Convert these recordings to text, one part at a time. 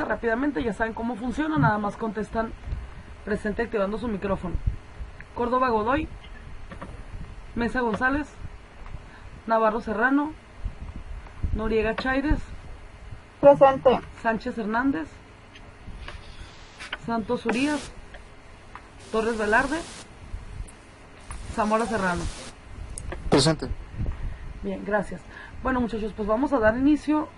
rápidamente, ya saben cómo funciona, nada más contestan presente activando su micrófono. Córdoba Godoy, Mesa González, Navarro Serrano, Noriega Chaires, Presente. Sánchez Hernández, Santos Urias, Torres Velarde, Zamora Serrano. Presente. Bien, gracias. Bueno, muchachos, pues vamos a dar inicio.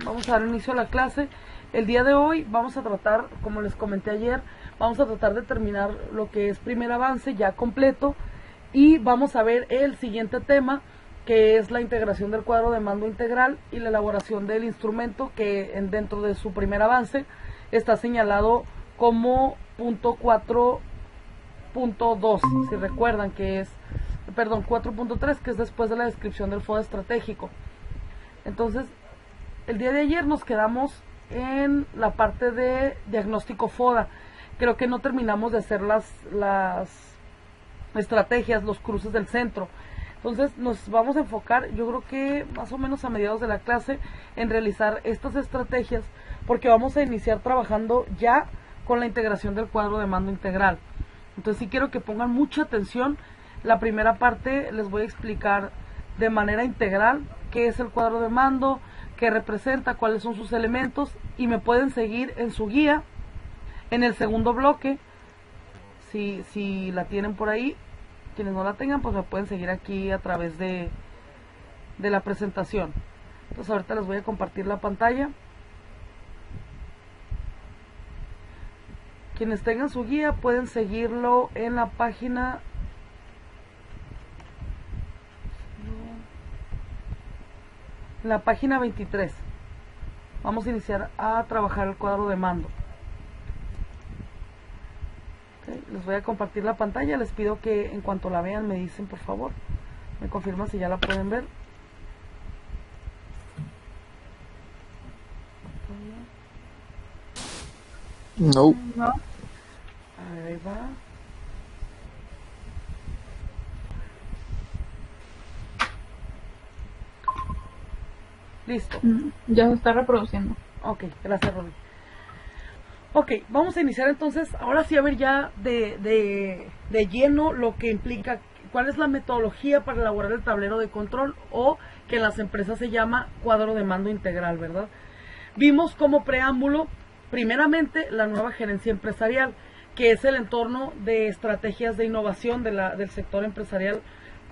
Vamos a dar inicio a la clase. El día de hoy vamos a tratar, como les comenté ayer, vamos a tratar de terminar lo que es primer avance ya completo y vamos a ver el siguiente tema, que es la integración del cuadro de mando integral y la elaboración del instrumento, que dentro de su primer avance está señalado como punto 4.2, si recuerdan, que es, perdón, 4.3, que es después de la descripción del FODA estratégico. Entonces, el día de ayer nos quedamos en la parte de diagnóstico FODA. Creo que no terminamos de hacer las estrategias, los cruces del centro. Entonces nos vamos a enfocar, yo creo que más o menos a mediados de la clase, en realizar estas estrategias, porque vamos a iniciar trabajando ya con la integración del cuadro de mando integral. Entonces sí quiero que pongan mucha atención. La primera parte les voy a explicar de manera integral qué es el cuadro de mando, qué representa, cuáles son sus elementos, y me pueden seguir en su guía. En el segundo bloque, si la tienen por ahí, quienes no la tengan, pues me pueden seguir aquí a través de la presentación. Entonces ahorita les voy a compartir la pantalla. Quienes tengan su guía pueden seguirlo en la página en la página 23. Vamos a iniciar a trabajar el cuadro de mando. Okay, les voy a compartir la pantalla. Les pido que en cuanto la vean me dicen, por favor, me confirman si ya la pueden ver. No. No. A ver, ahí va. Listo. Ya se está reproduciendo. Ok, gracias, Robin. Ok, vamos a iniciar entonces, ahora sí, a ver ya de lleno lo que implica, cuál es la metodología para elaborar el tablero de control, o que en las empresas se llama cuadro de mando integral, ¿verdad? Vimos como preámbulo, primeramente, la nueva gerencia empresarial, que es el entorno de estrategias de innovación del sector empresarial,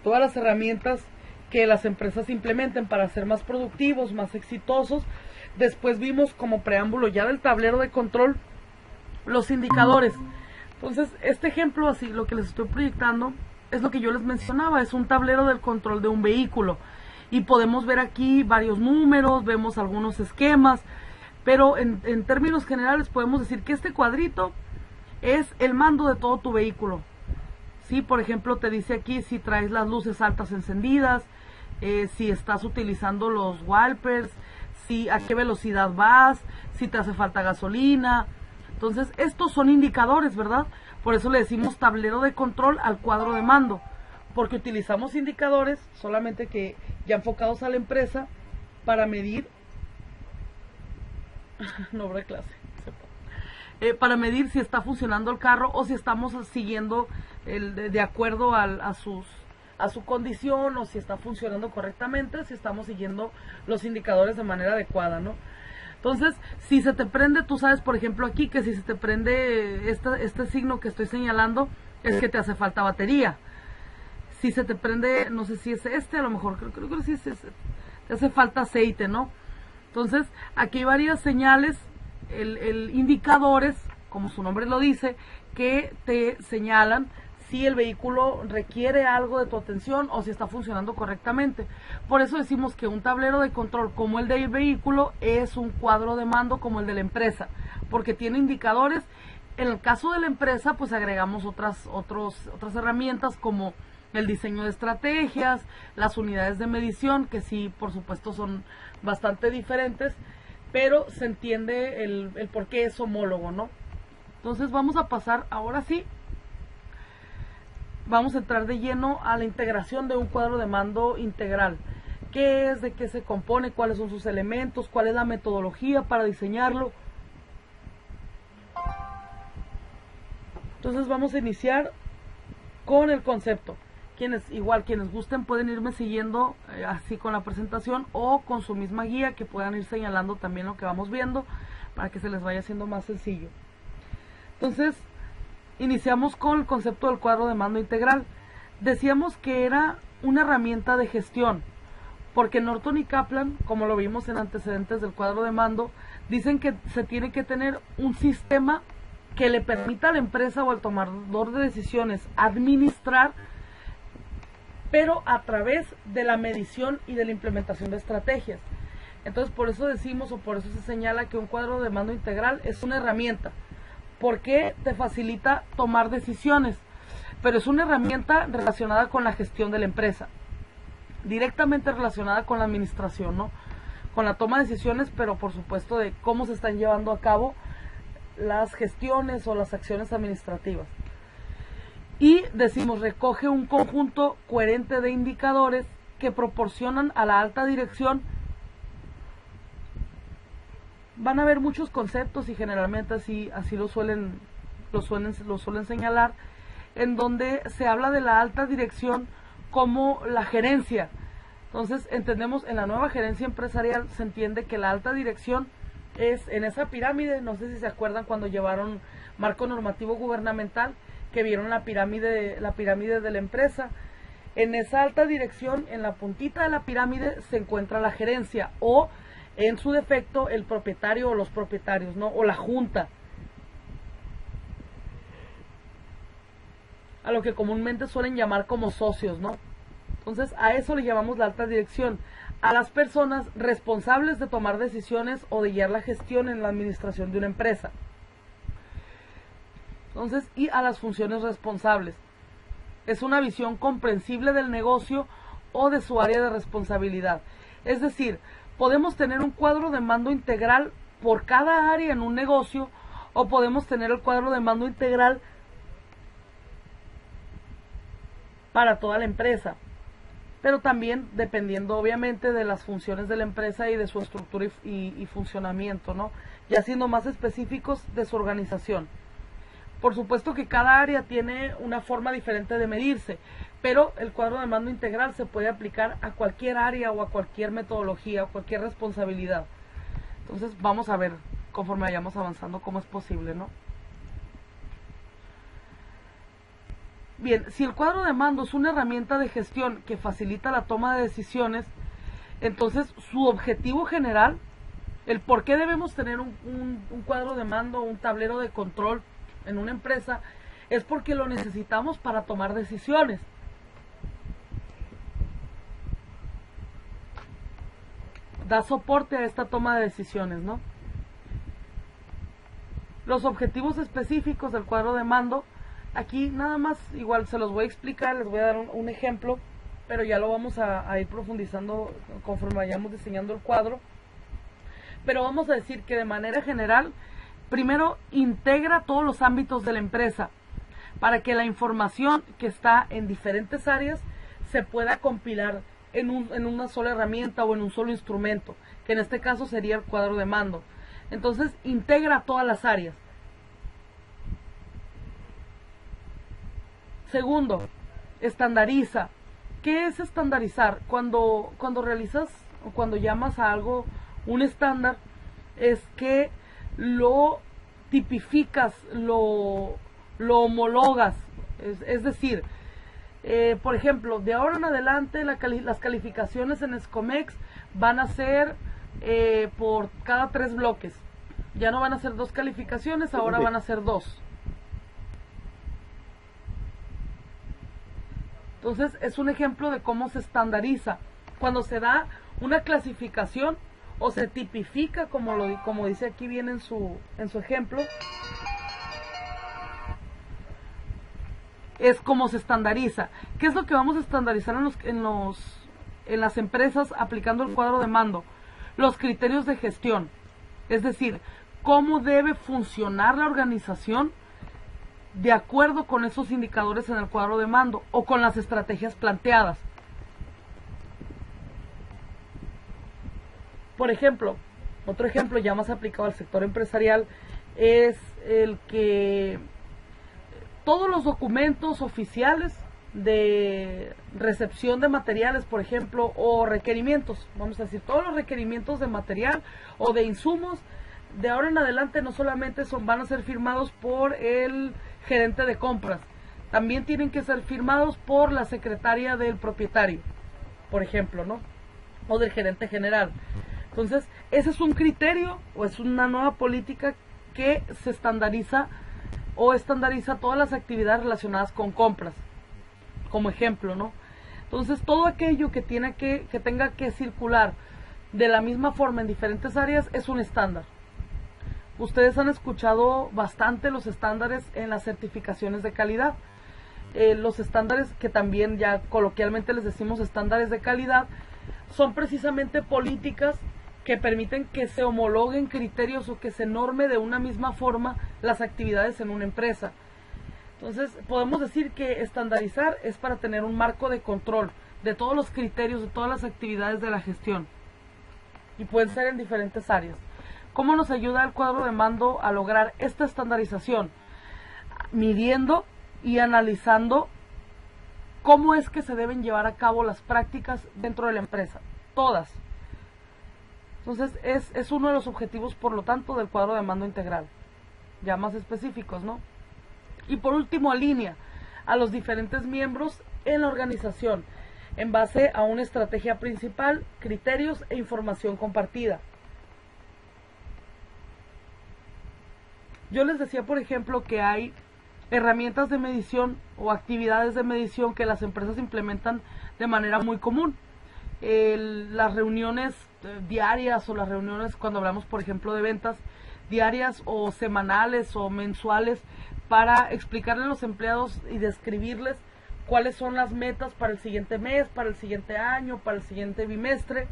todas las herramientas que las empresas implementen para ser más productivos, más exitosos. Después vimos como preámbulo ya del tablero de control los indicadores. Entonces, este ejemplo, así lo que les estoy proyectando, es lo que yo les mencionaba, es un tablero del control de un vehículo. Y podemos ver aquí varios números, vemos algunos esquemas, pero en términos generales podemos decir que este cuadrito es el mando de todo tu vehículo. Sí, por ejemplo, te dice aquí si traes las luces altas encendidas, si estás utilizando los wipers, a qué velocidad vas, si te hace falta gasolina. Entonces, estos son indicadores, ¿verdad? Por eso le decimos tablero de control al cuadro de mando, porque utilizamos indicadores solamente que ya enfocados a la empresa para medir no habrá clase, para medir si está funcionando el carro o si estamos siguiendo de acuerdo a su condición, o si está funcionando correctamente, si estamos siguiendo los indicadores de manera adecuada, ¿no? Entonces, si se te prende, tú sabes, por ejemplo, aquí, que si se te prende este signo que estoy señalando, es que te hace falta batería. Si se te prende, no sé si es a lo mejor, creo que sí te hace falta aceite, ¿no? Entonces, aquí hay varias señales, indicadores, como su nombre lo dice, que te señalan si el vehículo requiere algo de tu atención o si está funcionando correctamente. Por eso decimos que un tablero de control como el del vehículo es un cuadro de mando como el de la empresa, porque tiene indicadores. En el caso de la empresa, pues agregamos otras herramientas como el diseño de estrategias, las unidades de medición, que sí, por supuesto, son bastante diferentes, pero se entiende el por qué es homólogo, ¿no? Entonces vamos a pasar, ahora sí, vamos a entrar de lleno a la integración de un cuadro de mando integral. qué es, de qué se compone, cuáles son sus elementos, cuál es la metodología para diseñarlo. Entonces vamos a iniciar con el concepto. Quienes gusten pueden irme siguiendo así con la presentación o con su misma guía, que puedan ir señalando también lo que vamos viendo para que se les vaya haciendo más sencillo. Entonces, iniciamos con el concepto del cuadro de mando integral. Decíamos que era una herramienta de gestión, porque Norton y Kaplan, como lo vimos en antecedentes del cuadro de mando, dicen que se tiene que tener un sistema que le permita a la empresa o al tomador de decisiones administrar, pero a través de la medición y de la implementación de estrategias. Entonces, por eso decimos, o por eso se señala que un cuadro de mando integral es una herramienta, porque te facilita tomar decisiones, pero es una herramienta relacionada con la gestión de la empresa, directamente relacionada con la administración, ¿no? Con la toma de decisiones, pero por supuesto de cómo se están llevando a cabo las gestiones o las acciones administrativas. Y decimos, recoge un conjunto coherente de indicadores que proporcionan a la alta dirección. Van a haber muchos conceptos y generalmente así lo suelen señalar, en donde se habla de la alta dirección como la gerencia. Entonces entendemos, en la nueva gerencia empresarial se entiende que la alta dirección es en esa pirámide. No sé si se acuerdan cuando llevaron marco normativo gubernamental, que vieron la pirámide de la empresa. En esa alta dirección, en la puntita de la pirámide, se encuentra la gerencia, o en su defecto el propietario o los propietarios, ¿no? O la junta, a lo que comúnmente suelen llamar como socios, ¿no? Entonces a eso le llamamos la alta dirección, a las personas responsables de tomar decisiones o de guiar la gestión en la administración de una empresa. Entonces, y a las funciones responsables. Es una visión comprensible del negocio o de su área de responsabilidad. Es decir, podemos tener un cuadro de mando integral por cada área en un negocio, o podemos tener el cuadro de mando integral para toda la empresa, pero también dependiendo obviamente de las funciones de la empresa y de su estructura y funcionamiento, ¿no? Ya siendo más específicos de su organización. Por supuesto que cada área tiene una forma diferente de medirse, pero el cuadro de mando integral se puede aplicar a cualquier área o a cualquier metodología o cualquier responsabilidad. Entonces vamos a ver conforme vayamos avanzando cómo es posible, ¿no? Bien, si el cuadro de mando es una herramienta de gestión que facilita la toma de decisiones, entonces su objetivo general, el por qué debemos tener un cuadro de mando, un tablero de control en una empresa, es porque lo necesitamos para tomar decisiones. Da soporte a esta toma de decisiones, ¿no? Los objetivos específicos del cuadro de mando, aquí nada más, igual se los voy a explicar, les voy a dar un ejemplo, pero ya lo vamos a ir profundizando conforme vayamos diseñando el cuadro. Pero vamos a decir que de manera general, primero integra todos los ámbitos de la empresa para que la información que está en diferentes áreas se pueda compilar en una sola herramienta o en un solo instrumento, que en este caso sería el cuadro de mando. Entonces integra todas las áreas. Segundo, estandariza. ¿Qué es estandarizar? Cuando realizas o cuando llamas a algo un estándar, es que lo tipificas, lo homologas. Es decir, por ejemplo, de ahora en adelante las calificaciones en Escomex van a ser por cada 3 bloques. Ya no van a ser 2 calificaciones, ahora van a ser 2. Entonces es un ejemplo de cómo se estandariza. Cuando se da una clasificación o se tipifica, como dice aquí bien en su ejemplo, es como se estandariza. ¿Qué es lo que vamos a estandarizar en las empresas aplicando el cuadro de mando? Los criterios de gestión, es decir, cómo debe funcionar la organización de acuerdo con esos indicadores en el cuadro de mando o con las estrategias planteadas. Por ejemplo, otro ejemplo ya más aplicado al sector empresarial es el que todos los documentos oficiales de recepción de materiales, por ejemplo, o requerimientos, vamos a decir, todos los requerimientos de material o de insumos, de ahora en adelante no solamente van a ser firmados por el gerente de compras, también tienen que ser firmados por la secretaria del propietario, por ejemplo, ¿no? O del gerente general. Entonces, ese es un criterio o es una nueva política que se estandariza o estandariza todas las actividades relacionadas con compras, como ejemplo, ¿no? Entonces, todo aquello que tenga que circular de la misma forma en diferentes áreas es un estándar. Ustedes han escuchado bastante los estándares en las certificaciones de calidad. Los estándares, que también ya coloquialmente les decimos estándares de calidad, son precisamente políticas que permiten que se homologuen criterios o que se norme de una misma forma las actividades en una empresa. Entonces, podemos decir que estandarizar es para tener un marco de control de todos los criterios, de todas las actividades de la gestión. Y pueden ser en diferentes áreas. ¿Cómo nos ayuda el cuadro de mando a lograr esta estandarización? Midiendo y analizando cómo es que se deben llevar a cabo las prácticas dentro de la empresa. Todas. Entonces, es uno de los objetivos, por lo tanto, del cuadro de mando integral. Ya más específicos, ¿no? Y por último, alinea a los diferentes miembros en la organización en base a una estrategia principal, criterios e información compartida. Yo les decía, por ejemplo, que hay herramientas de medición o actividades de medición que las empresas implementan de manera muy común. Las reuniones diarias o las reuniones cuando hablamos, por ejemplo, de ventas diarias o semanales o mensuales, para explicarle a los empleados y describirles cuáles son las metas para el siguiente mes, para el siguiente año, para el siguiente bimestre,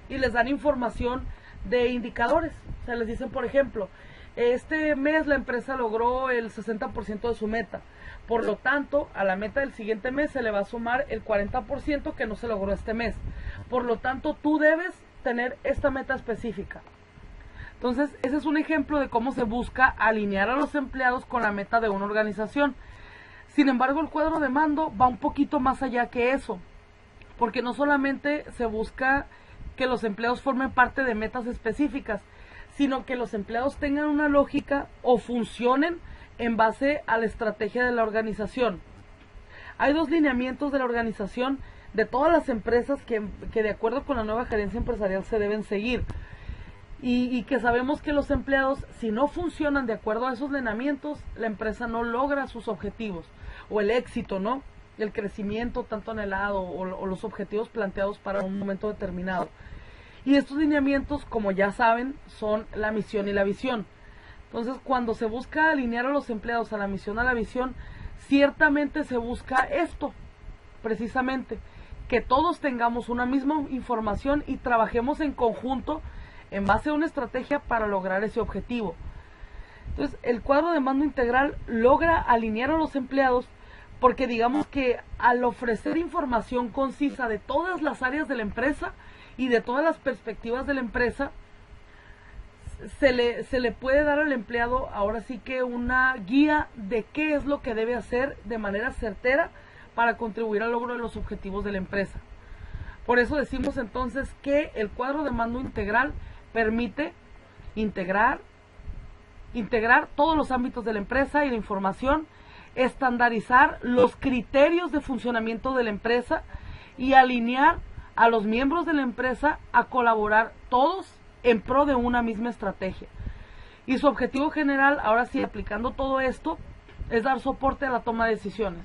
y les dan información de indicadores. O sea, les dicen, por ejemplo, este mes la empresa logró el 60% de su meta, por lo tanto, a la meta del siguiente mes se le va a sumar el 40% que no se logró este mes. Por lo tanto, tú debes tener esta meta específica. Entonces, ese es un ejemplo de cómo se busca alinear a los empleados con la meta de una organización. Sin embargo, el cuadro de mando va un poquito más allá que eso, porque no solamente se busca que los empleados formen parte de metas específicas, sino que los empleados tengan una lógica o funcionen en base a la estrategia de la organización. Hay dos lineamientos de la organización de todas las empresas que de acuerdo con la nueva gerencia empresarial se deben seguir. Y que sabemos que los empleados, si no funcionan de acuerdo a esos lineamientos, la empresa no logra sus objetivos o el éxito, ¿no? El crecimiento tanto anhelado o los objetivos planteados para un momento determinado. Y estos lineamientos, como ya saben, son la misión y la visión. Entonces, cuando se busca alinear a los empleados a la misión, a la visión, ciertamente se busca esto, precisamente, que todos tengamos una misma información y trabajemos en conjunto en base a una estrategia para lograr ese objetivo. Entonces, el cuadro de mando integral logra alinear a los empleados porque digamos que al ofrecer información concisa de todas las áreas de la empresa y de todas las perspectivas de la empresa, se le puede dar al empleado ahora sí que una guía de qué es lo que debe hacer de manera certera para contribuir al logro de los objetivos de la empresa. Por eso decimos entonces que el cuadro de mando integral permite integrar todos los ámbitos de la empresa y la información, estandarizar los criterios de funcionamiento de la empresa y alinear a los miembros de la empresa a colaborar todos en pro de una misma estrategia. Y su objetivo general, ahora sí, aplicando todo esto, es dar soporte a la toma de decisiones.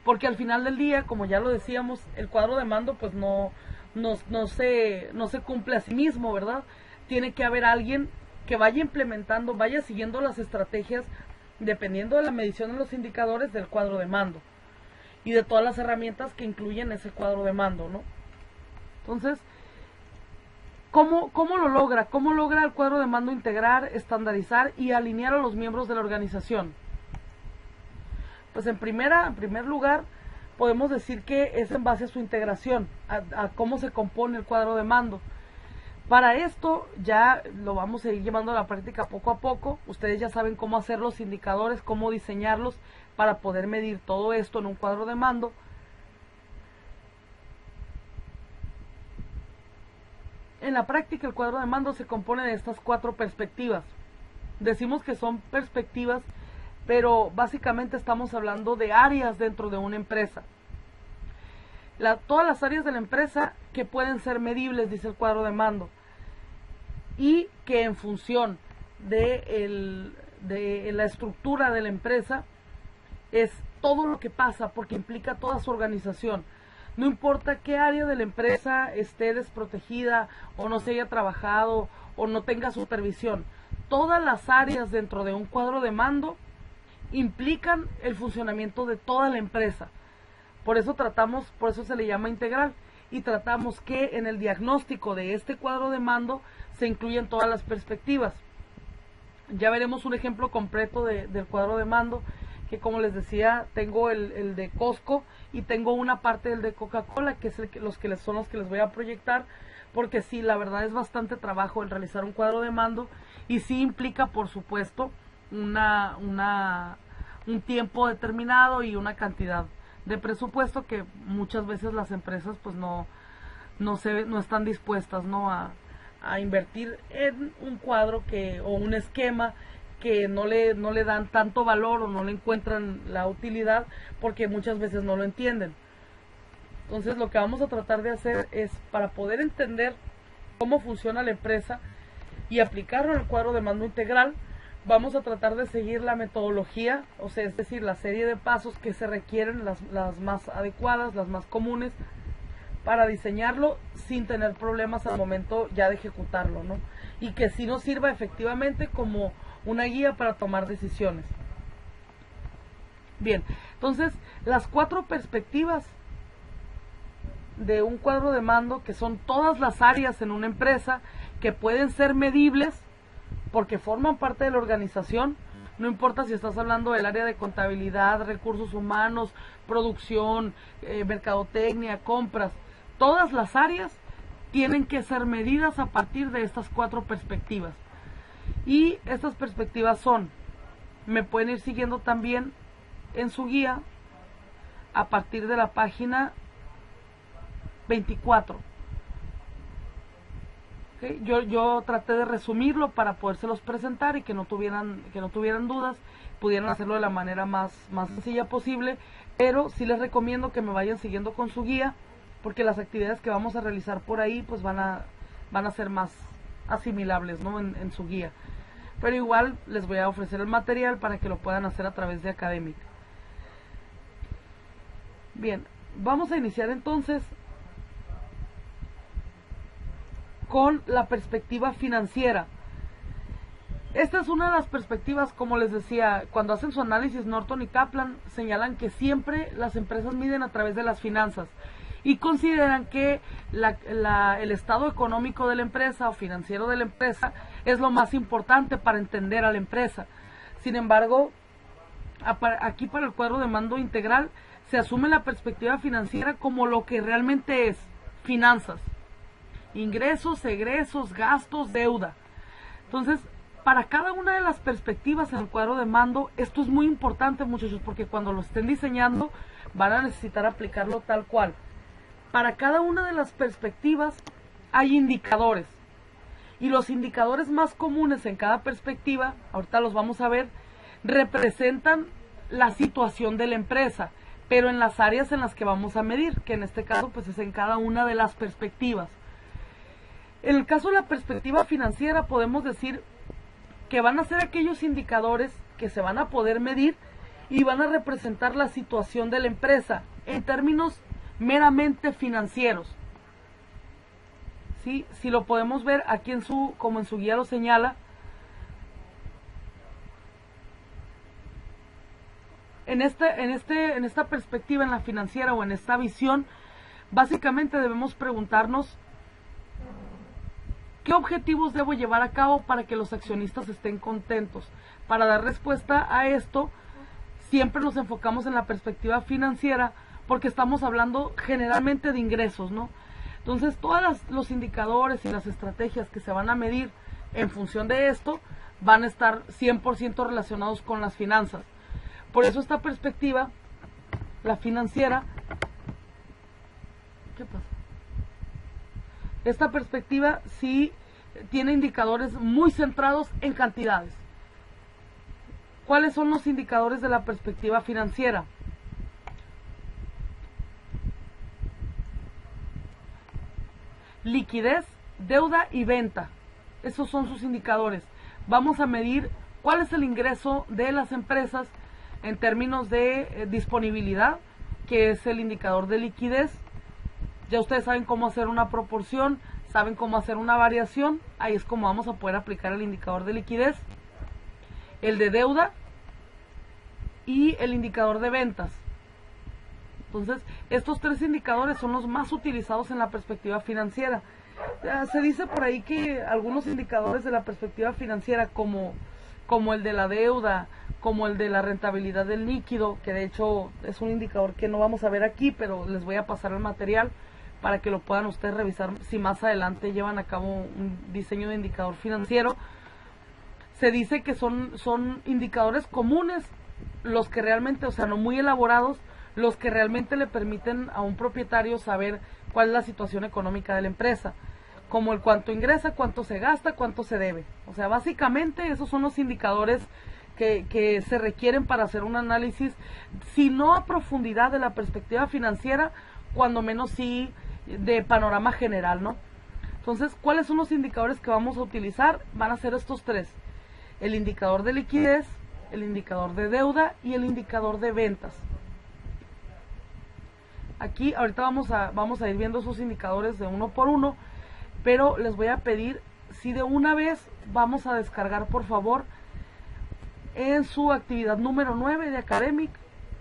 Porque al final del día, como ya lo decíamos, el cuadro de mando pues no se cumple a sí mismo, ¿verdad? Tiene que haber alguien que vaya implementando, vaya siguiendo las estrategias dependiendo de la medición de los indicadores del cuadro de mando y de todas las herramientas que incluyen ese cuadro de mando, ¿no? Entonces, ¿cómo lo logra? ¿Cómo logra el cuadro de mando integrar, estandarizar y alinear a los miembros de la organización? Pues en primer lugar, podemos decir que es en base a su integración, a cómo se compone el cuadro de mando. Para esto ya lo vamos a ir llevando a la práctica poco a poco. Ustedes ya saben cómo hacer los indicadores, cómo diseñarlos para poder medir todo esto en un cuadro de mando. En la práctica el cuadro de mando se compone de estas 4 perspectivas. Decimos que son perspectivas, pero básicamente estamos hablando de áreas dentro de una empresa. Todas las áreas de la empresa que pueden ser medibles, dice el cuadro de mando, y que en función de la estructura de la empresa es todo lo que pasa, porque implica toda su organización. No importa qué área de la empresa esté desprotegida o no se haya trabajado o no tenga supervisión, todas las áreas dentro de un cuadro de mando implican el funcionamiento de toda la empresa. Por eso se le llama integral, y tratamos que en el diagnóstico de este cuadro de mando se incluyen todas las perspectivas. Ya veremos un ejemplo completo del cuadro de mando, que como les decía, tengo el de Costco y tengo una parte del de Coca-Cola, que es son los que les voy a proyectar, porque sí, la verdad es bastante trabajo el realizar un cuadro de mando, y sí implica, por supuesto, un tiempo determinado y una cantidad de presupuesto que muchas veces las empresas pues no están dispuestas, ¿no?, a invertir en un cuadro o un esquema que no le dan tanto valor o no le encuentran la utilidad, porque muchas veces no lo entienden. Entonces lo que vamos a tratar de hacer es, para poder entender cómo funciona la empresa y aplicarlo en el cuadro de mando integral, vamos a tratar de seguir la metodología, o sea, es decir, la serie de pasos que se requieren, las más adecuadas, las más comunes, para diseñarlo sin tener problemas al momento ya de ejecutarlo, ¿no? Y que sí nos sirva efectivamente como una guía para tomar decisiones. Bien, entonces las 4 perspectivas de un cuadro de mando, que son todas las áreas en una empresa que pueden ser medibles porque forman parte de la organización. No importa si estás hablando del área de contabilidad, recursos humanos, producción, mercadotecnia, compras, todas las áreas tienen que ser medidas a partir de estas 4 perspectivas. Y estas perspectivas me pueden ir siguiendo también en su guía a partir de la página 24. ¿Okay? Yo traté de resumirlo para podérselos presentar y que no tuvieran dudas, pudieran hacerlo de la manera más sencilla posible, pero sí les recomiendo que me vayan siguiendo con su guía, porque las actividades que vamos a realizar por ahí pues van a ser más asimilables, ¿no?, en su guía. Pero igual les voy a ofrecer el material para que lo puedan hacer a través de Académica. Bien, vamos a iniciar entonces con la perspectiva financiera. Esta es una de las perspectivas, como les decía, cuando hacen su análisis Norton y Kaplan, señalan que siempre las empresas miden a través de las finanzas y consideran que el estado económico de la empresa o financiero de la empresa es lo más importante para entender a la empresa. Sin embargo, aquí para el cuadro de mando integral se asume la perspectiva financiera como lo que realmente es: finanzas, ingresos, egresos, gastos, deuda. Entonces, para cada una de las perspectivas en el cuadro de mando, esto es muy importante, muchachos, porque cuando lo estén diseñando van a necesitar aplicarlo tal cual. Para cada una de las perspectivas hay indicadores, y los indicadores más comunes en cada perspectiva, ahorita los vamos a ver, representan la situación de la empresa, pero en las áreas en las que vamos a medir, que en este caso pues es en cada una de las perspectivas. En el caso de la perspectiva financiera podemos decir que van a ser aquellos indicadores que se van a poder medir y van a representar la situación de la empresa en términos meramente financieros. ¿Sí? Si lo podemos ver aquí como en su guía lo señala, en esta perspectiva, en la financiera o en esta visión, básicamente debemos preguntarnos: ¿qué objetivos debo llevar a cabo para que los accionistas estén contentos? Para dar respuesta a esto, siempre nos enfocamos en la perspectiva financiera, porque estamos hablando generalmente de ingresos, ¿no? Entonces, todos los indicadores y las estrategias que se van a medir en función de esto van a estar 100% relacionados con las finanzas. Por eso esta perspectiva, la financiera, ¿qué pasa? Esta perspectiva sí tiene indicadores muy centrados en cantidades. ¿Cuáles son los indicadores de la perspectiva financiera? Liquidez, deuda y venta. Esos son sus indicadores. Vamos a medir cuál es el ingreso de las empresas en términos de disponibilidad, que es el indicador de liquidez. Ya ustedes saben cómo hacer una proporción, saben cómo hacer una variación. Ahí es como vamos a poder aplicar el indicador de liquidez, el de deuda y el indicador de ventas. Entonces, estos tres indicadores son los más utilizados en la perspectiva financiera. Se dice por ahí que algunos indicadores de la perspectiva financiera, como el de la deuda, como el de la rentabilidad del líquido, que de hecho es un indicador que no vamos a ver aquí, pero les voy a pasar el material para que lo puedan ustedes revisar si más adelante llevan a cabo un diseño de indicador financiero. Se dice que son indicadores comunes, los que realmente, o sea, no muy elaborados, los que realmente le permiten a un propietario saber cuál es la situación económica de la empresa, como el cuánto ingresa, cuánto se gasta, cuánto se debe. O sea, básicamente esos son los indicadores que se requieren para hacer un análisis, si no a profundidad de la perspectiva financiera, cuando menos sí de panorama general, ¿no? Entonces, ¿cuáles son los indicadores que vamos a utilizar? Van a ser estos tres: el indicador de liquidez, el indicador de deuda y el indicador de ventas. Aquí ahorita vamos a ir viendo esos indicadores de uno por uno, pero les voy a pedir si de una vez vamos a descargar, por favor, en su actividad número 9 de Academic,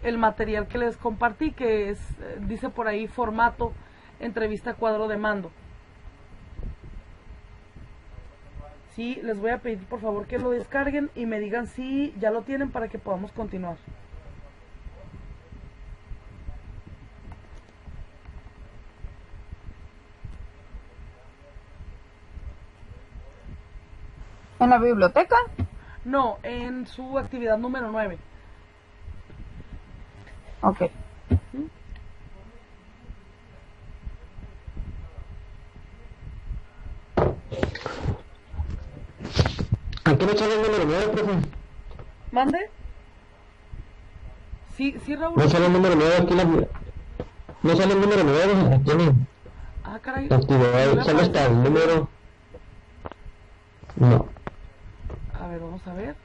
el material que les compartí, que es, dice por ahí, formato entrevista cuadro de mando. Sí, les voy a pedir por favor que lo descarguen y me digan si ya lo tienen para que podamos continuar. ¿En la biblioteca? No, en su actividad número 9. Ok. Aquí no sale el número 9, profe. ¿Mande? Sí, Raúl. No sale el número 9 aquí. No sale el número 9 aquí en Ah, caray. la actividad. Solo está el número. No. A ver, vamos a ver.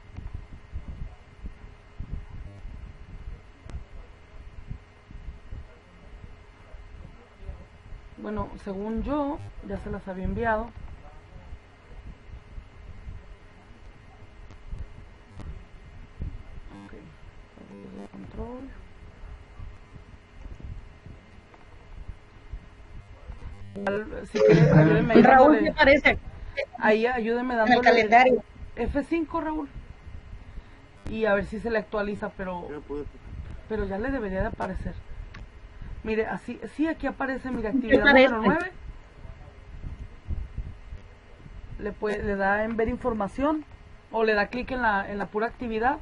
Bueno, según yo, ya se las había enviado. Ok, control. Si quieren, ayúdenme ahí Raúl, dándole- ¿qué parece? Ahí ayúdenme En el dándole calendario. F5, Raúl. Y a ver si se le actualiza, pero ya le debería de aparecer. Mire, así, sí, aquí aparece, mire, actividad parece? número 9. Le da en ver información o le da clic en la pura actividad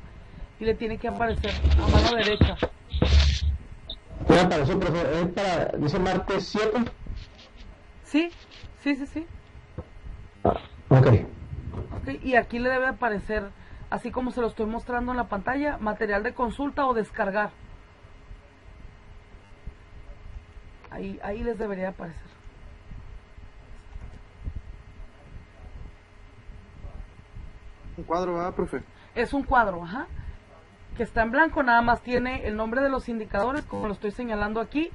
y le tiene que aparecer a mano derecha. Ya apareció, profe. Es para. Dice martes 7. Sí. Ok. Ok, y aquí le debe aparecer, así como se lo estoy mostrando en la pantalla, material de consulta o descargar. Ahí les debería aparecer. Un cuadro, ¿verdad, profe? Es un cuadro, ajá, que está en blanco, nada más tiene el nombre de los indicadores, como lo estoy señalando aquí,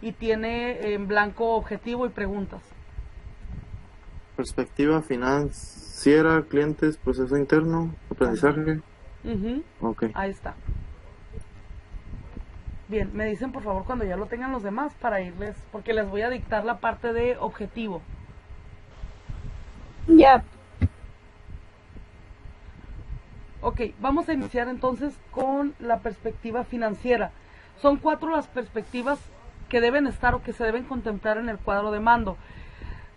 y tiene en blanco objetivo y preguntas. Perspectiva financiera, clientes, proceso interno, aprendizaje. Ujú, Ok. ahí está. Bien, me dicen por favor cuando ya lo tengan los demás para irles, porque les voy a dictar la parte de objetivo. Ya. Ok, vamos a iniciar entonces con la perspectiva financiera. Son 4 las perspectivas que deben estar o que se deben contemplar en el cuadro de mando.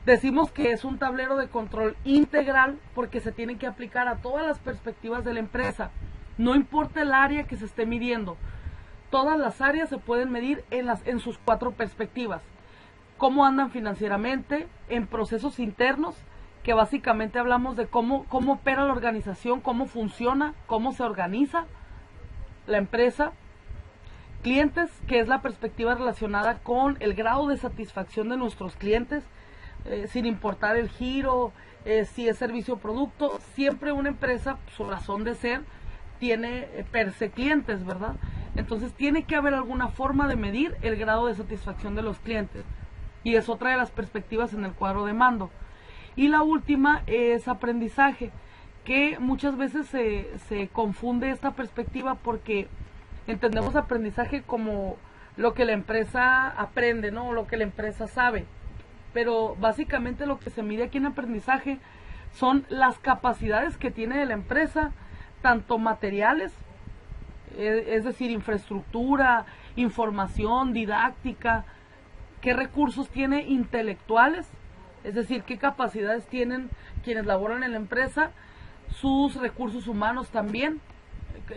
Decimos que es un tablero de control integral porque se tiene que aplicar a todas las perspectivas de la empresa. No importa el área que se esté midiendo. Todas las áreas se pueden medir en sus 4 perspectivas. Cómo andan financieramente, en procesos internos, que básicamente hablamos de cómo opera la organización, cómo funciona, cómo se organiza la empresa. Clientes, que es la perspectiva relacionada con el grado de satisfacción de nuestros clientes, sin importar el giro, si es servicio o producto. Siempre una empresa, su razón de ser, tiene per se clientes, ¿verdad? Entonces tiene que haber alguna forma de medir el grado de satisfacción de los clientes, y es otra de las perspectivas en el cuadro de mando. Y la última es aprendizaje, que muchas veces se confunde esta perspectiva porque entendemos aprendizaje como lo que la empresa aprende, ¿no? Lo que la empresa sabe. Pero básicamente lo que se mide aquí en aprendizaje son las capacidades que tiene la empresa, tanto materiales, es decir, infraestructura, información, didáctica, qué recursos tiene intelectuales, es decir, qué capacidades tienen quienes laboran en la empresa, sus recursos humanos también,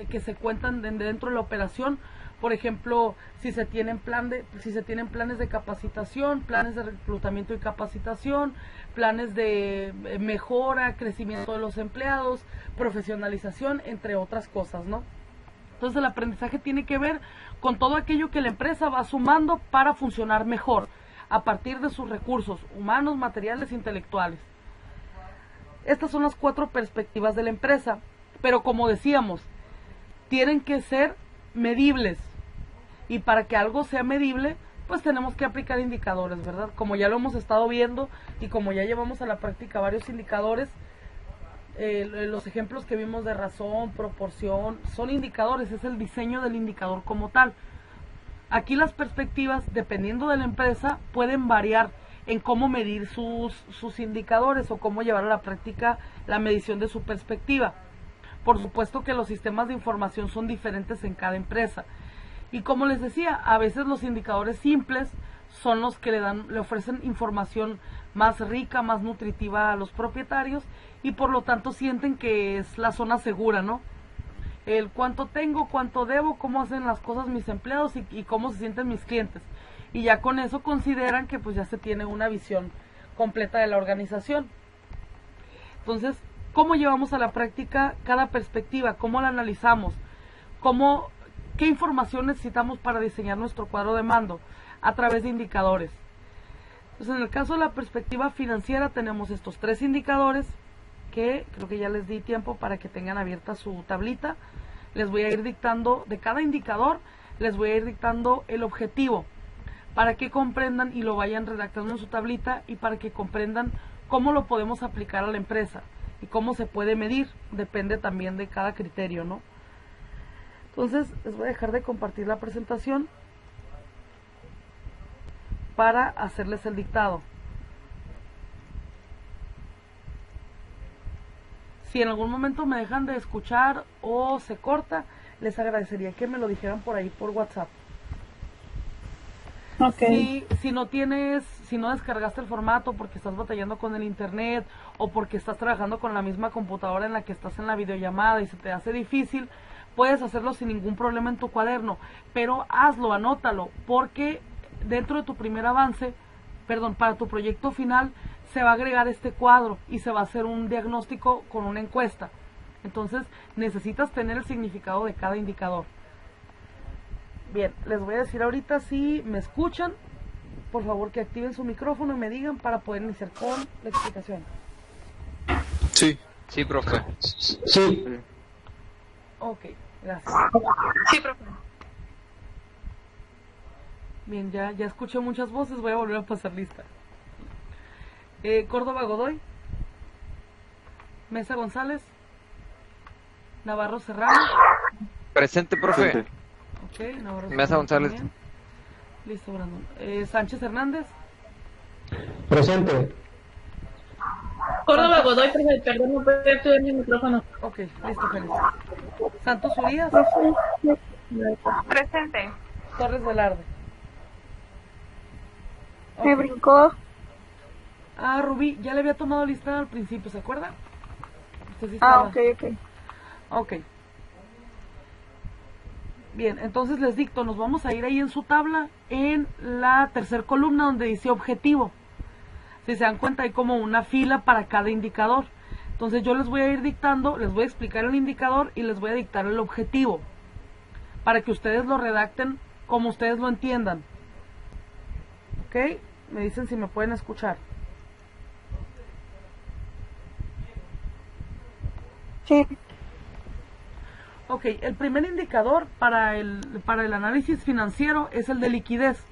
que se cuentan dentro de la operación. Por ejemplo, si se tienen planes de capacitación, planes de reclutamiento y capacitación, planes de mejora, crecimiento de los empleados, profesionalización, entre otras cosas, ¿no? Entonces el aprendizaje tiene que ver con todo aquello que la empresa va sumando para funcionar mejor, a partir de sus recursos humanos, materiales e intelectuales. Estas son las 4 perspectivas de la empresa, pero como decíamos, tienen que ser medibles, y para que algo sea medible, pues tenemos que aplicar indicadores, ¿verdad? Como ya lo hemos estado viendo y como ya llevamos a la práctica varios indicadores, los ejemplos que vimos de razón, proporción, son indicadores, es el diseño del indicador como tal. Aquí las perspectivas, dependiendo de la empresa, pueden variar en cómo medir sus indicadores o cómo llevar a la práctica la medición de su perspectiva. Por supuesto que los sistemas de información son diferentes en cada empresa. Y como les decía, a veces los indicadores simples son los que le ofrecen información más rica, más nutritiva a los propietarios, y por lo tanto sienten que es la zona segura, ¿no? El cuánto tengo, cuánto debo, cómo hacen las cosas mis empleados y cómo se sienten mis clientes. Y ya con eso consideran que pues ya se tiene una visión completa de la organización. Entonces, ¿cómo llevamos a la práctica cada perspectiva? ¿Cómo la analizamos? ¿Qué información necesitamos para diseñar nuestro cuadro de mando? A través de indicadores. Entonces, en el caso de la perspectiva financiera tenemos estos 3 indicadores, que creo que ya les di tiempo para que tengan abierta su tablita. Les voy a ir dictando, de cada indicador, les voy a ir dictando el objetivo, para que comprendan y lo vayan redactando en su tablita, y para que comprendan cómo lo podemos aplicar a la empresa y cómo se puede medir, depende también de cada criterio, ¿no? Entonces, les voy a dejar de compartir la presentación para hacerles el dictado. Si en algún momento me dejan de escuchar o se corta, les agradecería que me lo dijeran por ahí por WhatsApp. Okay. Si no descargaste el formato porque estás batallando con el internet o porque estás trabajando con la misma computadora en la que estás en la videollamada y se te hace difícil, puedes hacerlo sin ningún problema en tu cuaderno, pero hazlo, anótalo, porque dentro de tu primer avance, para tu proyecto final, se va a agregar este cuadro y se va a hacer un diagnóstico con una encuesta. Entonces necesitas tener el significado de cada indicador. Bien, les voy a decir ahorita si me escuchan. Por favor que activen su micrófono y me digan para poder iniciar con la explicación. Sí. Sí, profe. Sí. Ok, gracias. Sí, profe. Bien, ya escuché muchas voces, voy a volver a pasar lista. Córdoba Godoy, Mesa González, Navarro Serrano. Presente, profe. Presente. Ok, Navarro Mesa Serrano González. también. Listo, Brandon. Sánchez Hernández. Presente. Córdoba Godoy, profe, perdón, no puedo activar mi micrófono. Ok, listo, Félix. Santos Urias. Presente. Torres Velarde. Ok. Me brincó. Ah, Rubí, ya le había tomado lista al principio, ¿se acuerda? Usted sí estaba. Ok. Ok. Bien, entonces les dicto, nos vamos a ir ahí en su tabla, en la tercer columna donde dice objetivo. Si se dan cuenta hay como una fila para cada indicador. Entonces yo les voy a ir dictando, les voy a explicar el indicador y les voy a dictar el objetivo, para que ustedes lo redacten como ustedes lo entiendan. ¿Ok? Me dicen si me pueden escuchar. Sí. Ok, el primer indicador para el análisis financiero es el de liquidez.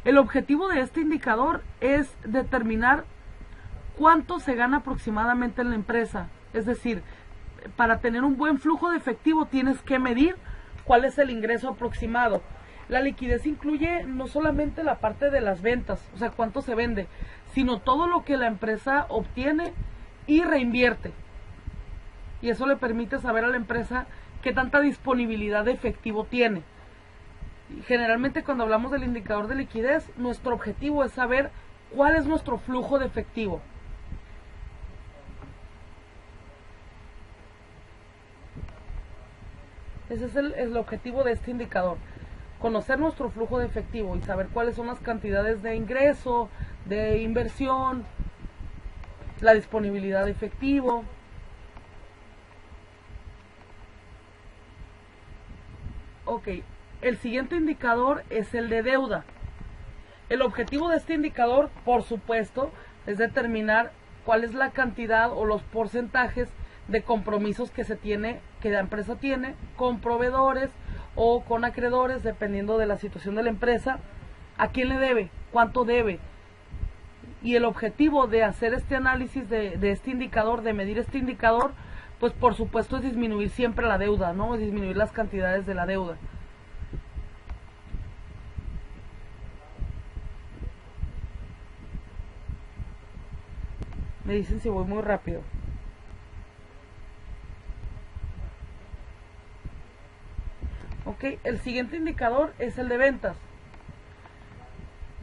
El objetivo de este indicador es determinar cuánto se gana aproximadamente en la empresa. Es decir, para tener un buen flujo de efectivo tienes que medir cuál es el ingreso aproximado. La liquidez incluye no solamente la parte de las ventas, o sea, cuánto se vende, sino todo lo que la empresa obtiene y reinvierte. Y eso le permite saber a la empresa qué tanta disponibilidad de efectivo tiene. Generalmente cuando hablamos del indicador de liquidez, nuestro objetivo es saber cuál es nuestro flujo de efectivo. Ese es el objetivo de este indicador. Conocer nuestro flujo de efectivo y saber cuáles son las cantidades de ingreso, de inversión, la disponibilidad de efectivo. Ok, el siguiente indicador es el de deuda. El objetivo de este indicador, por supuesto, es determinar cuál es la cantidad o los porcentajes de compromisos que la empresa tiene con proveedores o con acreedores, dependiendo de la situación de la empresa. ¿A quién le debe? ¿Cuánto debe? Y el objetivo de hacer este análisis de este indicador, de medir este indicador, pues por supuesto es disminuir siempre la deuda, ¿no? Disminuir las cantidades de la deuda. Me dicen si voy muy rápido. Ok, el siguiente indicador es el de ventas.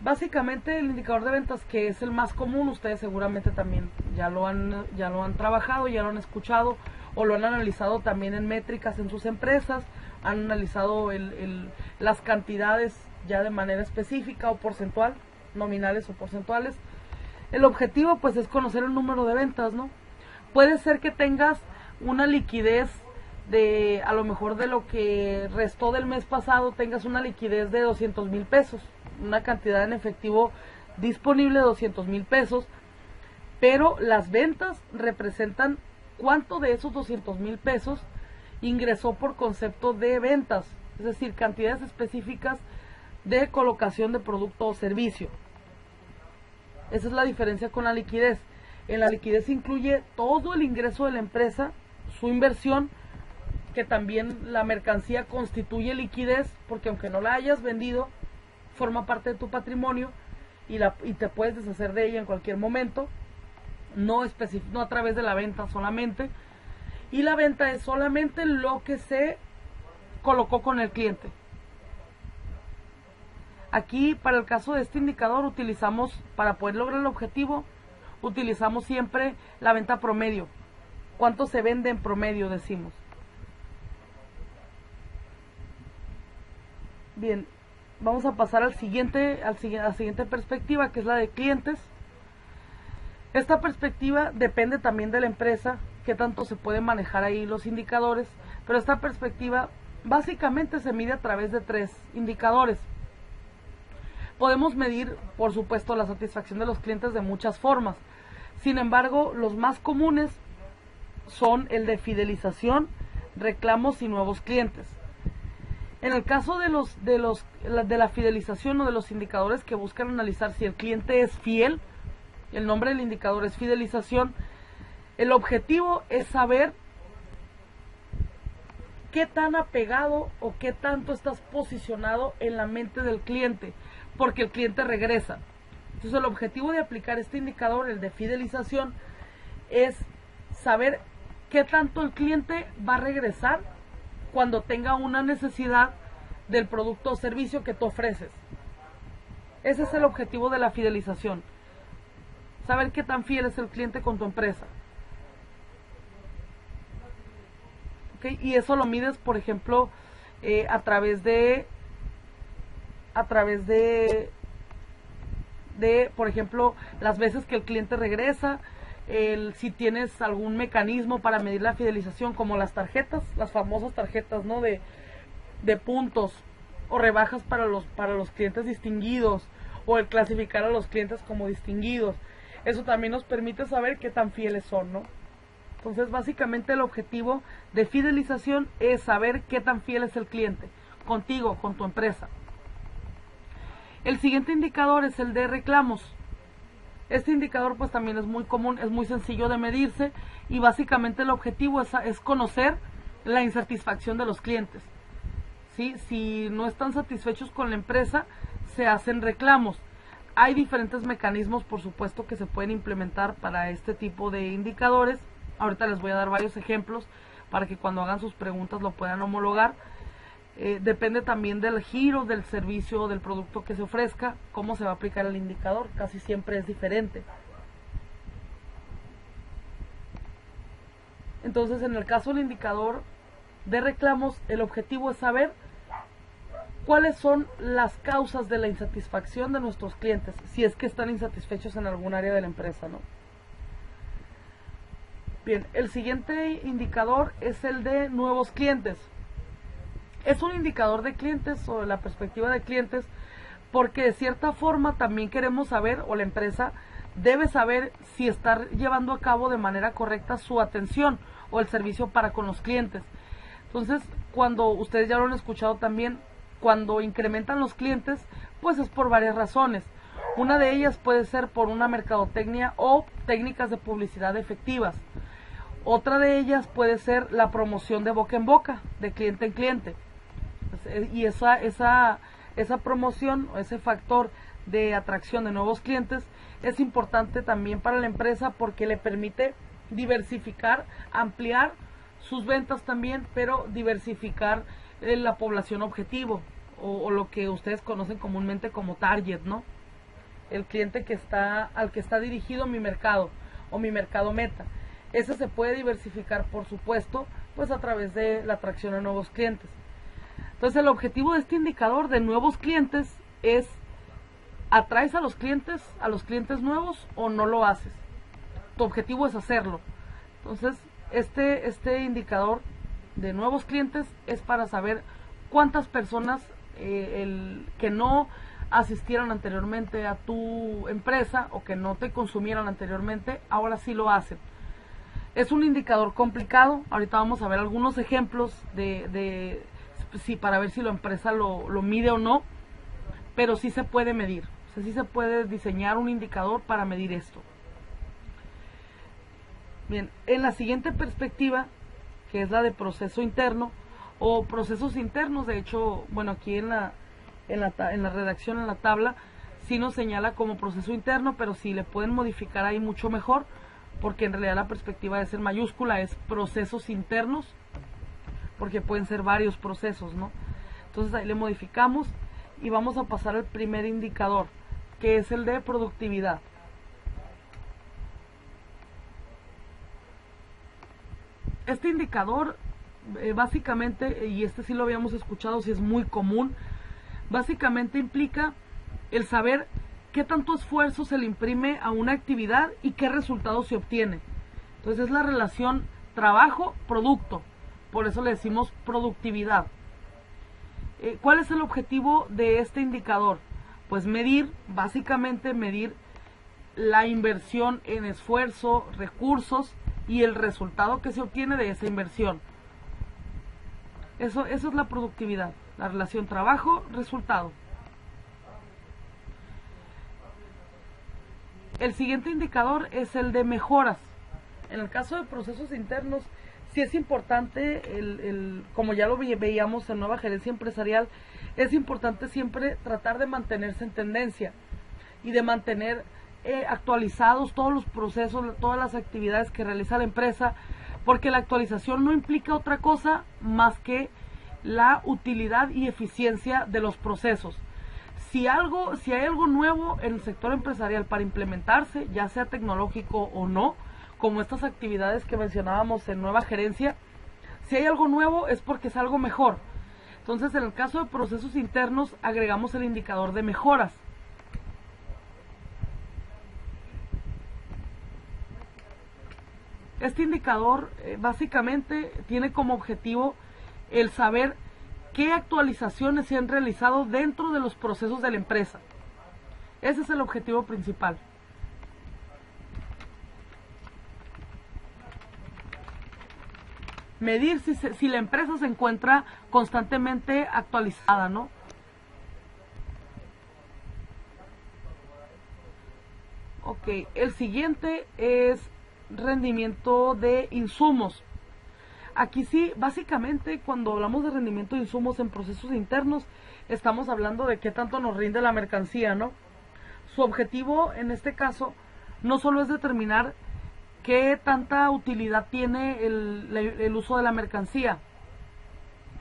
Básicamente el indicador de ventas, que es el más común, ustedes seguramente también ya lo han trabajado, ya lo han escuchado o lo han analizado también en métricas en sus empresas, han analizado las cantidades ya de manera específica o porcentual, nominales o porcentuales. El objetivo pues es conocer el número de ventas, ¿no? Puede ser que tengas una liquidez de, a lo mejor de lo que restó del mes pasado, tengas una liquidez de 200,000 pesos, una cantidad en efectivo disponible de 200,000 pesos, pero las ventas representan cuánto de esos 200,000 pesos ingresó por concepto de ventas, es decir, cantidades específicas de colocación de producto o servicio. Esa es la diferencia con la liquidez. En la liquidez incluye todo el ingreso de la empresa, su inversión, que también la mercancía constituye liquidez, porque aunque no la hayas vendido, forma parte de tu patrimonio y te puedes deshacer de ella en cualquier momento, no a través de la venta solamente. Y la venta es solamente lo que se colocó con el cliente. Aquí, para el caso de este indicador, para poder lograr el objetivo, utilizamos siempre la venta promedio. ¿Cuánto se vende en promedio, decimos? Bien, vamos a pasar a la siguiente perspectiva, que es la de clientes. Esta perspectiva depende también de la empresa, qué tanto se pueden manejar ahí los indicadores, pero esta perspectiva básicamente se mide a través de 3 indicadores. Podemos medir, por supuesto, la satisfacción de los clientes de muchas formas. Sin embargo, los más comunes son el de fidelización, reclamos y nuevos clientes. En el caso de la fidelización o de los indicadores que buscan analizar si el cliente es fiel, el nombre del indicador es fidelización, el objetivo es saber qué tan apegado o qué tanto estás posicionado en la mente del cliente, porque el cliente regresa. Entonces el objetivo de aplicar este indicador, el de fidelización, es saber qué tanto el cliente va a regresar cuando tenga una necesidad del producto o servicio que tú ofreces. Ese es el objetivo de la fidelización. Saber qué tan fiel es el cliente con tu empresa. ¿Okay? Y eso lo mides, por ejemplo, a través de, por ejemplo, las veces que el cliente regresa, si tienes algún mecanismo para medir la fidelización, como las tarjetas, las famosas tarjetas, ¿no? de puntos o rebajas para los clientes distinguidos, o el clasificar a los clientes como distinguidos. Eso también nos permite saber qué tan fieles son, ¿no? Entonces, básicamente el objetivo de fidelización es saber qué tan fiel es el cliente contigo, con tu empresa. El siguiente indicador es el de reclamos. Este indicador pues también es muy común, es muy sencillo de medirse, y básicamente el objetivo es conocer la insatisfacción de los clientes. ¿Sí? Si no están satisfechos con la empresa, se hacen reclamos. Hay diferentes mecanismos, por supuesto, que se pueden implementar para este tipo de indicadores. Ahorita les voy a dar varios ejemplos para que cuando hagan sus preguntas lo puedan homologar. Depende también del giro, del servicio o del producto que se ofrezca, cómo se va a aplicar el indicador. Casi siempre es diferente. Entonces, en el caso del indicador de reclamos, el objetivo es saber cuáles son las causas de la insatisfacción de nuestros clientes, si es que están insatisfechos en algún área de la empresa, ¿no? Bien, el siguiente indicador es el de nuevos clientes. Es un indicador de clientes o de la perspectiva de clientes, porque de cierta forma también queremos saber, o la empresa debe saber, si está llevando a cabo de manera correcta su atención o el servicio para con los clientes. Entonces, cuando ustedes ya lo han escuchado también, cuando incrementan los clientes, pues es por varias razones. Una de ellas puede ser por una mercadotecnia o técnicas de publicidad efectivas. Otra de ellas puede ser la promoción de boca en boca, de cliente en cliente. Y esa promoción o ese factor de atracción de nuevos clientes es importante también para la empresa, porque le permite diversificar, ampliar sus ventas también, pero diversificar la población objetivo, o lo que ustedes conocen comúnmente como target, ¿no? El cliente al que está dirigido mi mercado o mi mercado meta. Ese se puede diversificar, por supuesto, pues a través de la atracción de nuevos clientes. Entonces, el objetivo de este indicador de nuevos clientes es: ¿atraes a los clientes nuevos o no lo haces? Tu objetivo es hacerlo. Entonces, este indicador de nuevos clientes es para saber cuántas personas que no asistieron anteriormente a tu empresa o que no te consumieron anteriormente, ahora sí lo hacen. Es un indicador complicado. Ahorita vamos a ver algunos ejemplos para ver si la empresa lo mide o no, pero sí se puede medir. O sea, sí se puede diseñar un indicador para medir esto. Bien, en la siguiente perspectiva, que es la de proceso interno o procesos internos, de hecho, bueno, aquí en la redacción, en la tabla, sí nos señala como proceso interno, pero si le pueden modificar ahí mucho mejor, porque en realidad la perspectiva de ser mayúscula es procesos internos, porque pueden ser varios procesos, ¿no? Entonces ahí le modificamos y vamos a pasar al primer indicador, que es el de productividad. Este indicador, básicamente, y este sí lo habíamos escuchado, sí es muy común, básicamente implica el saber qué tanto esfuerzo se le imprime a una actividad y qué resultado se obtiene. Entonces es la relación trabajo-producto, por eso le decimos productividad. ¿Cuál es el objetivo de este indicador? Pues básicamente medir la inversión en esfuerzo, recursos y el resultado que se obtiene de esa inversión. Eso es la productividad, la relación trabajo-resultado. El siguiente indicador es el de mejoras. En el caso de procesos internos, sí es importante, como ya lo veíamos en Nueva Gerencia Empresarial, es importante siempre tratar de mantenerse en tendencia y de mantener actualizados todos los procesos, todas las actividades que realiza la empresa, porque la actualización no implica otra cosa más que la utilidad y eficiencia de los procesos. Si hay algo nuevo en el sector empresarial para implementarse, ya sea tecnológico o no, como estas actividades que mencionábamos en Nueva Gerencia, si hay algo nuevo es porque es algo mejor. Entonces, en el caso de procesos internos, agregamos el indicador de mejoras. Este indicador básicamente tiene como objetivo el saber qué actualizaciones se han realizado dentro de los procesos de la empresa. Ese es el objetivo principal. Medir si la empresa se encuentra constantemente actualizada, ¿no? Ok, el siguiente es rendimiento de insumos. Aquí sí, básicamente cuando hablamos de rendimiento de insumos en procesos internos, estamos hablando de qué tanto nos rinde la mercancía, ¿no? Su objetivo en este caso no solo es determinar qué tanta utilidad tiene el uso de la mercancía,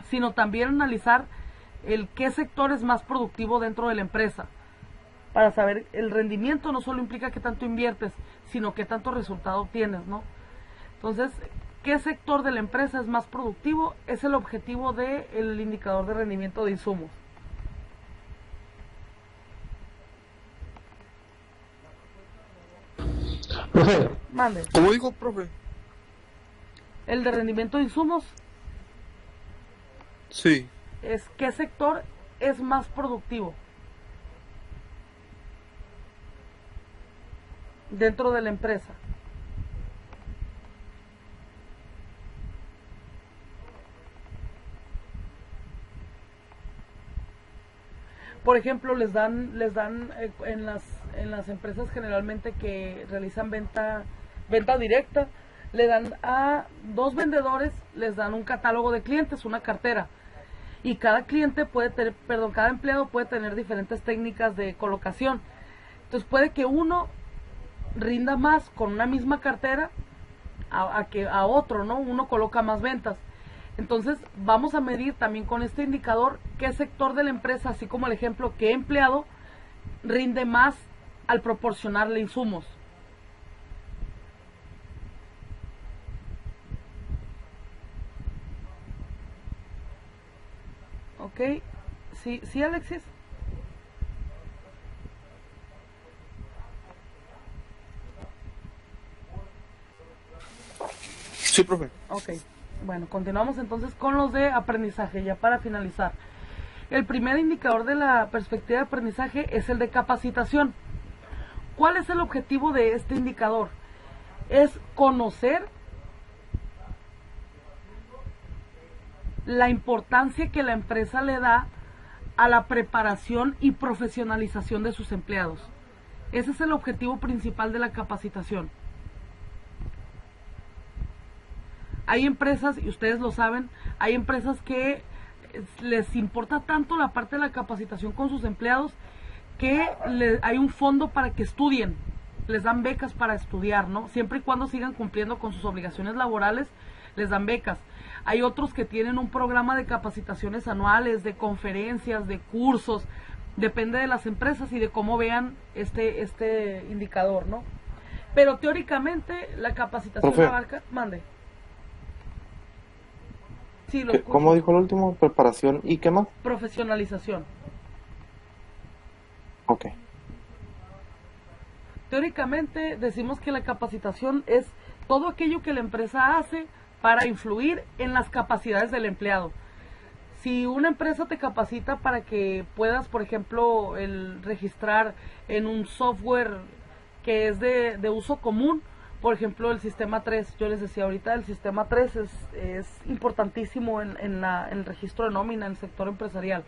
sino también analizar qué sector es más productivo dentro de la empresa. Para saber, el rendimiento no solo implica qué tanto inviertes, sino qué tanto resultado obtienes, ¿no? Entonces, ¿qué sector de la empresa es más productivo? Es el objetivo del indicador de rendimiento de insumos. Profe, Mande. ¿Cómo dijo, profe? El de rendimiento de insumos Sí. es qué sector es más productivo dentro de la empresa. Por ejemplo, les dan en las empresas generalmente que realizan venta directa, le dan a 2 vendedores, les dan un catálogo de clientes, una cartera. Y cada cliente cada empleado puede tener diferentes técnicas de colocación. Entonces puede que uno rinda más con una misma cartera a otro, ¿no? Uno coloca más ventas. Entonces vamos a medir también con este indicador qué sector de la empresa, así como el ejemplo, qué empleado rinde más al proporcionarle insumos. Ok, sí, Alexis. Sí, profe. Ok, bueno, continuamos entonces con los de aprendizaje, ya para finalizar. El primer indicador de la perspectiva de aprendizaje es el de capacitación. ¿Cuál es el objetivo de este indicador? Es conocer la importancia que la empresa le da a la preparación y profesionalización de sus empleados. Ese es el objetivo principal de la capacitación. Hay empresas, y ustedes lo saben, hay empresas que les importa tanto la parte de la capacitación con sus empleados que hay un fondo para que estudien, les dan becas para estudiar, ¿no? Siempre y cuando sigan cumpliendo con sus obligaciones laborales, les dan becas. Hay otros que tienen un programa de capacitaciones anuales, de conferencias, de cursos, depende de las empresas y de cómo vean este indicador, ¿no? Pero teóricamente la capacitación Profe. abarca, mande. Sí, los cursos. ¿Cómo dijo el último? Preparación y qué más. Profesionalización. Ok. Teóricamente decimos que la capacitación es todo aquello que la empresa hace para influir en las capacidades del empleado. Si una empresa te capacita para que puedas, por ejemplo, registrar en un software que es de uso común, por ejemplo, el sistema 3, yo les decía ahorita, el sistema 3 es importantísimo en el registro de nómina en el sector empresarial.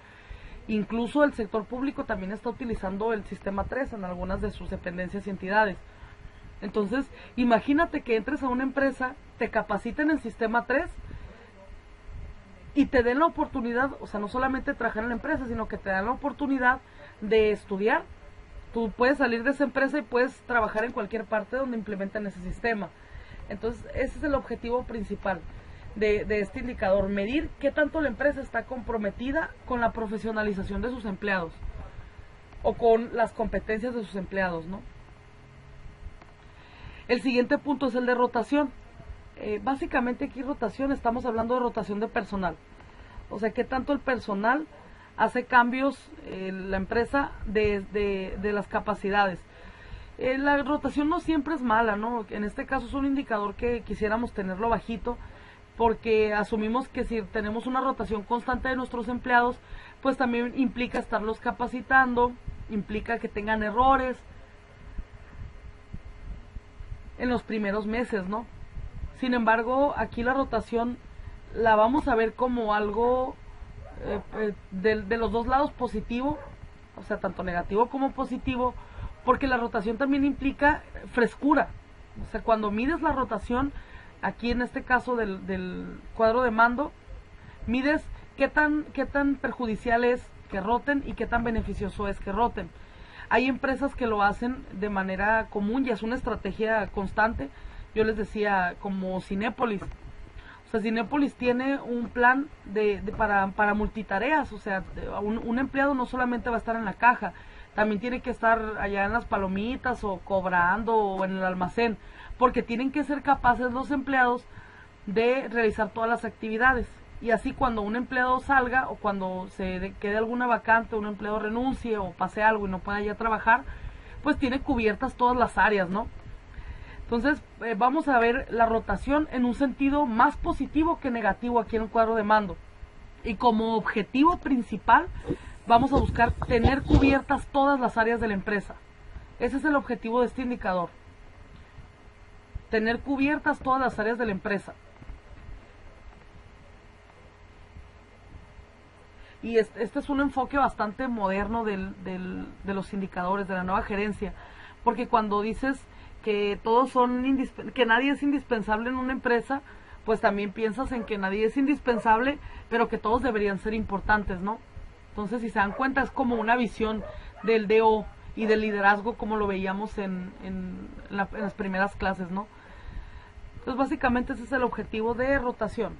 Incluso el sector público también está utilizando el sistema 3 en algunas de sus dependencias y entidades. Entonces, imagínate que entres a una empresa, te capaciten en el sistema 3 y te den la oportunidad, o sea, no solamente trabajar en la empresa, sino que te dan la oportunidad de estudiar. Tú puedes salir de esa empresa y puedes trabajar en cualquier parte donde implementen ese sistema. Entonces, ese es el objetivo principal de este indicador, medir qué tanto la empresa está comprometida con la profesionalización de sus empleados. o con las competencias de sus empleados, ¿no? El siguiente punto es el de rotación. Básicamente aquí rotación, estamos hablando de rotación de personal. O sea, qué tanto el personal hace cambios en la empresa de las capacidades. La rotación no siempre es mala, ¿no? En este caso es un indicador que quisiéramos tenerlo bajito, porque asumimos que si tenemos una rotación constante de nuestros empleados, pues también implica estarlos capacitando, implica que tengan errores en los primeros meses, ¿no? Sin embargo, aquí la rotación la vamos a ver como algo de los dos lados positivo, o sea, tanto negativo como positivo, porque la rotación también implica frescura. O sea, cuando mides la rotación, aquí en este caso del cuadro de mando, mides qué tan perjudicial es que roten y qué tan beneficioso es que roten. Hay empresas que lo hacen de manera común y es una estrategia constante. Yo les decía, como Cinépolis. O sea, Cinépolis tiene un plan para multitareas. O sea, un empleado no solamente va a estar en la caja, también tiene que estar allá en las palomitas o cobrando o en el almacén, porque tienen que ser capaces los empleados de realizar todas las actividades. Y así cuando un empleado salga o cuando se quede alguna vacante, un empleado renuncie o pase algo y no pueda ya trabajar, pues tiene cubiertas todas las áreas, ¿no? Entonces vamos a ver la rotación en un sentido más positivo que negativo aquí en el cuadro de mando. Y como objetivo principal vamos a buscar tener cubiertas todas las áreas de la empresa. Ese es el objetivo de este indicador. Tener cubiertas todas las áreas de la empresa. Y este es un enfoque bastante moderno de los indicadores, de la nueva gerencia. Porque cuando dices que todos que nadie es indispensable en una empresa, pues también piensas en que nadie es indispensable, pero que todos deberían ser importantes, ¿no? Entonces, si se dan cuenta, es como una visión del DO y del liderazgo como lo veíamos en las primeras clases, ¿no? Entonces, básicamente ese es el objetivo de rotación.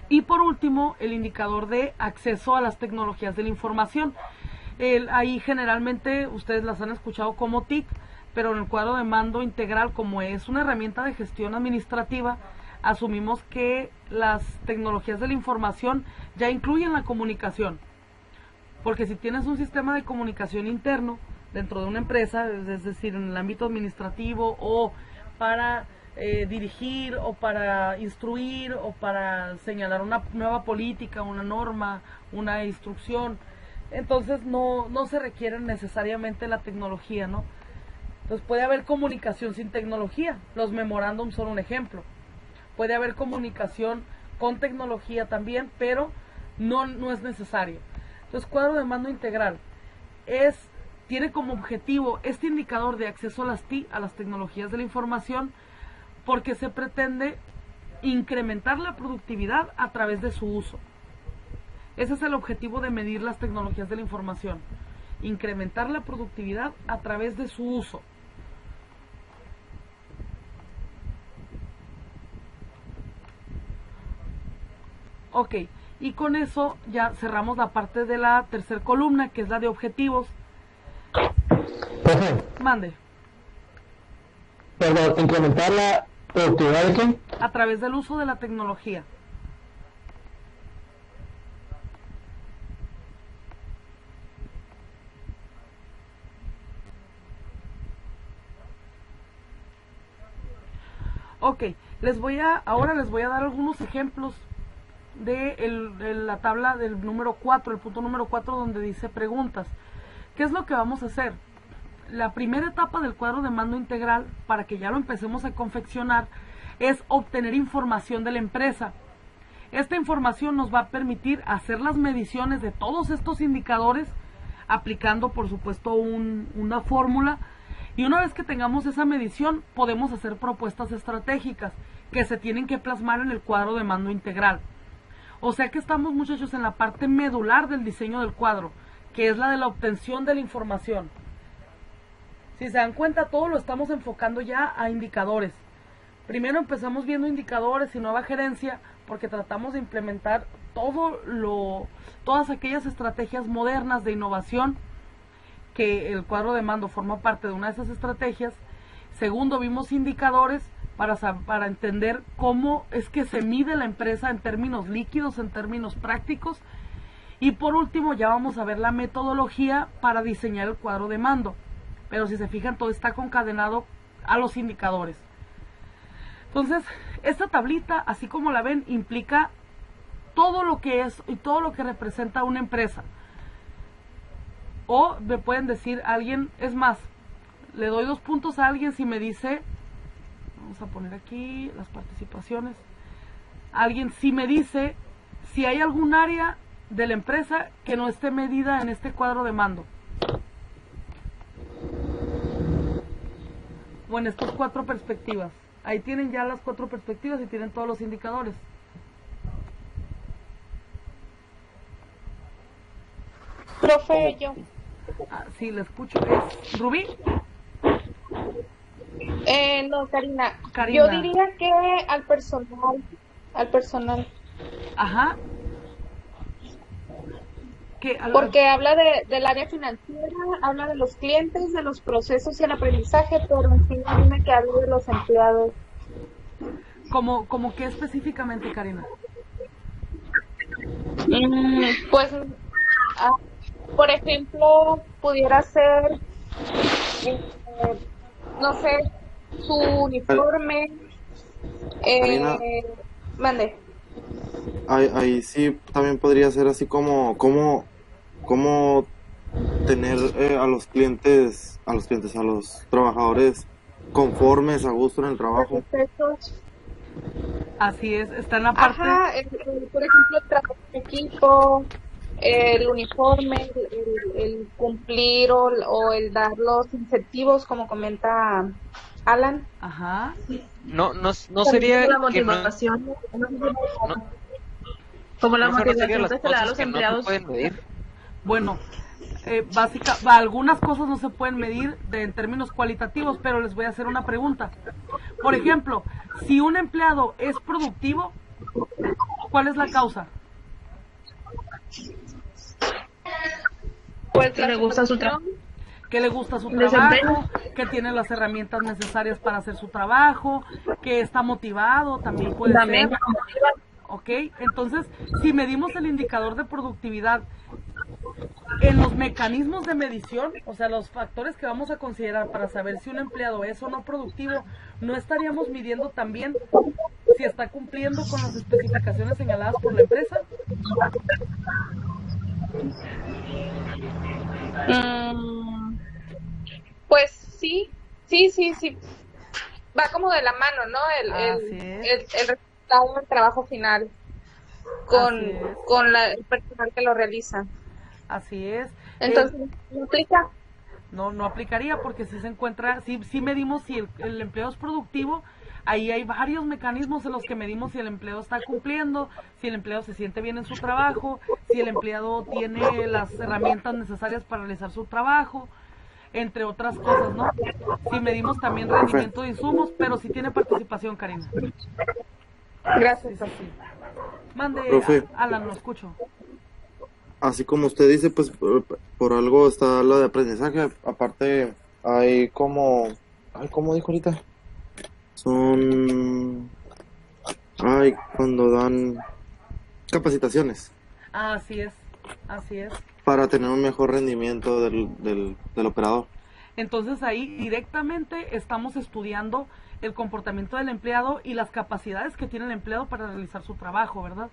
Y por último, el indicador de acceso a las tecnologías de la información. Ahí generalmente ustedes las han escuchado como TIC, pero en el cuadro de mando integral, como es una herramienta de gestión administrativa, asumimos que las tecnologías de la información ya incluyen la comunicación. Porque si tienes un sistema de comunicación interno dentro de una empresa, es decir, en el ámbito administrativo o para dirigir o para instruir o para señalar una nueva política, una norma, una instrucción, entonces no se requiere necesariamente la tecnología, ¿no? Entonces puede haber comunicación sin tecnología. Los memorándums son un ejemplo. Puede haber comunicación con tecnología también, pero no es necesario. Entonces, cuadro de mando integral tiene como objetivo este indicador de acceso a las TI, a las tecnologías de la información, porque se pretende incrementar la productividad a través de su uso. Ese es el objetivo de medir las tecnologías de la información. Incrementar la productividad a través de su uso. Ok, y con eso ya cerramos la parte de la tercera columna, que es la de objetivos. Profe, Mande. perdón, incrementar la productividad de qué? A través del uso de la tecnología. Ok, ahora les voy a dar algunos ejemplos de la tabla del número 4, el punto número 4, donde dice preguntas. ¿Qué es lo que vamos a hacer? La primera etapa del cuadro de mando integral, para que ya lo empecemos a confeccionar, es obtener información de la empresa. Esta información nos va a permitir hacer las mediciones de todos estos indicadores, aplicando por supuesto una fórmula, y una vez que tengamos esa medición podemos hacer propuestas estratégicas que se tienen que plasmar en el cuadro de mando integral. O sea que estamos, muchachos, en la parte medular del diseño del cuadro, que es la de la obtención de la información. Si se dan cuenta, todo lo estamos enfocando ya a indicadores. Primero empezamos viendo indicadores y nueva gerencia, porque tratamos de implementar todas aquellas estrategias modernas de innovación que el cuadro de mando forma parte de una de esas estrategias. Segundo, vimos indicadores para entender cómo es que se mide la empresa en términos líquidos, en términos prácticos. Y por último, ya vamos a ver la metodología para diseñar el cuadro de mando. Pero si se fijan, todo está concadenado a los indicadores. Entonces, esta tablita, así como la ven, implica todo lo que es y todo lo que representa una empresa. O me pueden decir alguien, es más, le doy 2 puntos a alguien si me dice, vamos a poner aquí las participaciones, alguien si me dice si hay algún área de la empresa que no esté medida en este cuadro de mando. O en estas 4 perspectivas. Ahí tienen ya las 4 perspectivas y tienen todos los indicadores. Profe, yo. Ah, sí, le escucho. ¿Es Rubí? No, Karina. Karina. Yo diría que al personal. Ajá. Porque habla del área financiera, habla de los clientes, de los procesos y el aprendizaje, pero en fin, dime que habla de los empleados. ¿Como qué específicamente, Karina? Pues, por ejemplo, pudiera ser, no sé, su uniforme. Karina. Mande. Ahí sí también podría ser así como tener a los trabajadores conformes, a gusto en el trabajo. Así es, está en la parte... Ajá, por ejemplo, el trabajo en equipo, el uniforme, el cumplir o el dar los incentivos, como comenta Alan. Ajá. No sería la que no, motivación, no- como la no se refiere a motivación las que se le da a cosas los que no se empleados. pueden medir. Bueno, algunas cosas no se pueden medir en términos cualitativos, pero les voy a hacer una pregunta. Por ejemplo, si un empleado es productivo, ¿cuál es la causa? Pues Que le gusta su trabajo. Que le gusta su Desempeño. trabajo, que tiene las herramientas necesarias para hacer su trabajo, que está motivado, también puede También. ser. ¿Ok? Entonces, si medimos el indicador de productividad en los mecanismos de medición, o sea, los factores que vamos a considerar para saber si un empleado es o no productivo, ¿no estaríamos midiendo también si está cumpliendo con las especificaciones señaladas por la empresa? Pues sí. Va como de la mano, ¿no? Así es. El resultado del trabajo final Así es. con el personal que lo realiza. Así es. Entonces, ¿no aplica? No aplicaría porque si se encuentra, si medimos si el empleo es productivo, ahí hay varios mecanismos en los que medimos si el empleado está cumpliendo, si el empleado se siente bien en su trabajo, si el empleado tiene las herramientas necesarias para realizar su trabajo, entre otras cosas, ¿no? Si medimos también rendimiento de insumos, pero si tiene participación, Karina. Gracias. Sí. Mande, Profe. Alan, lo escucho. Así como usted dice, pues por algo está lo de aprendizaje. Aparte, hay como... Ay, ¿cómo dijo ahorita? Cuando dan capacitaciones Así es. para tener un mejor rendimiento del operador. Entonces ahí directamente estamos estudiando el comportamiento del empleado y las capacidades que tiene el empleado para realizar su trabajo, ¿verdad?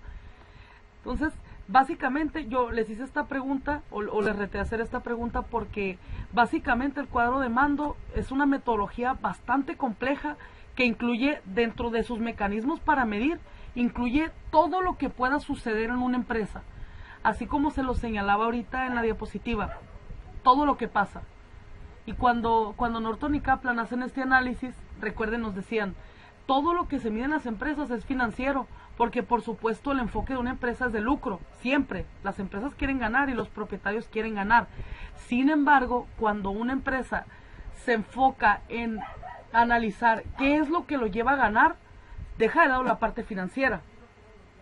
Entonces, básicamente yo les hice esta pregunta o les reté a hacer esta pregunta porque básicamente el cuadro de mando es una metodología bastante compleja que incluye dentro de sus mecanismos para medir, incluye todo lo que pueda suceder en una empresa, así como se lo señalaba ahorita en la diapositiva, todo lo que pasa. Y cuando Norton y Kaplan hacen este análisis, recuerden, nos decían, todo lo que se mide en las empresas es financiero, porque por supuesto el enfoque de una empresa es de lucro, siempre. Las empresas quieren ganar y los propietarios quieren ganar. Sin embargo, cuando una empresa se enfoca en analizar qué es lo que lo lleva a ganar, deja de lado la parte financiera.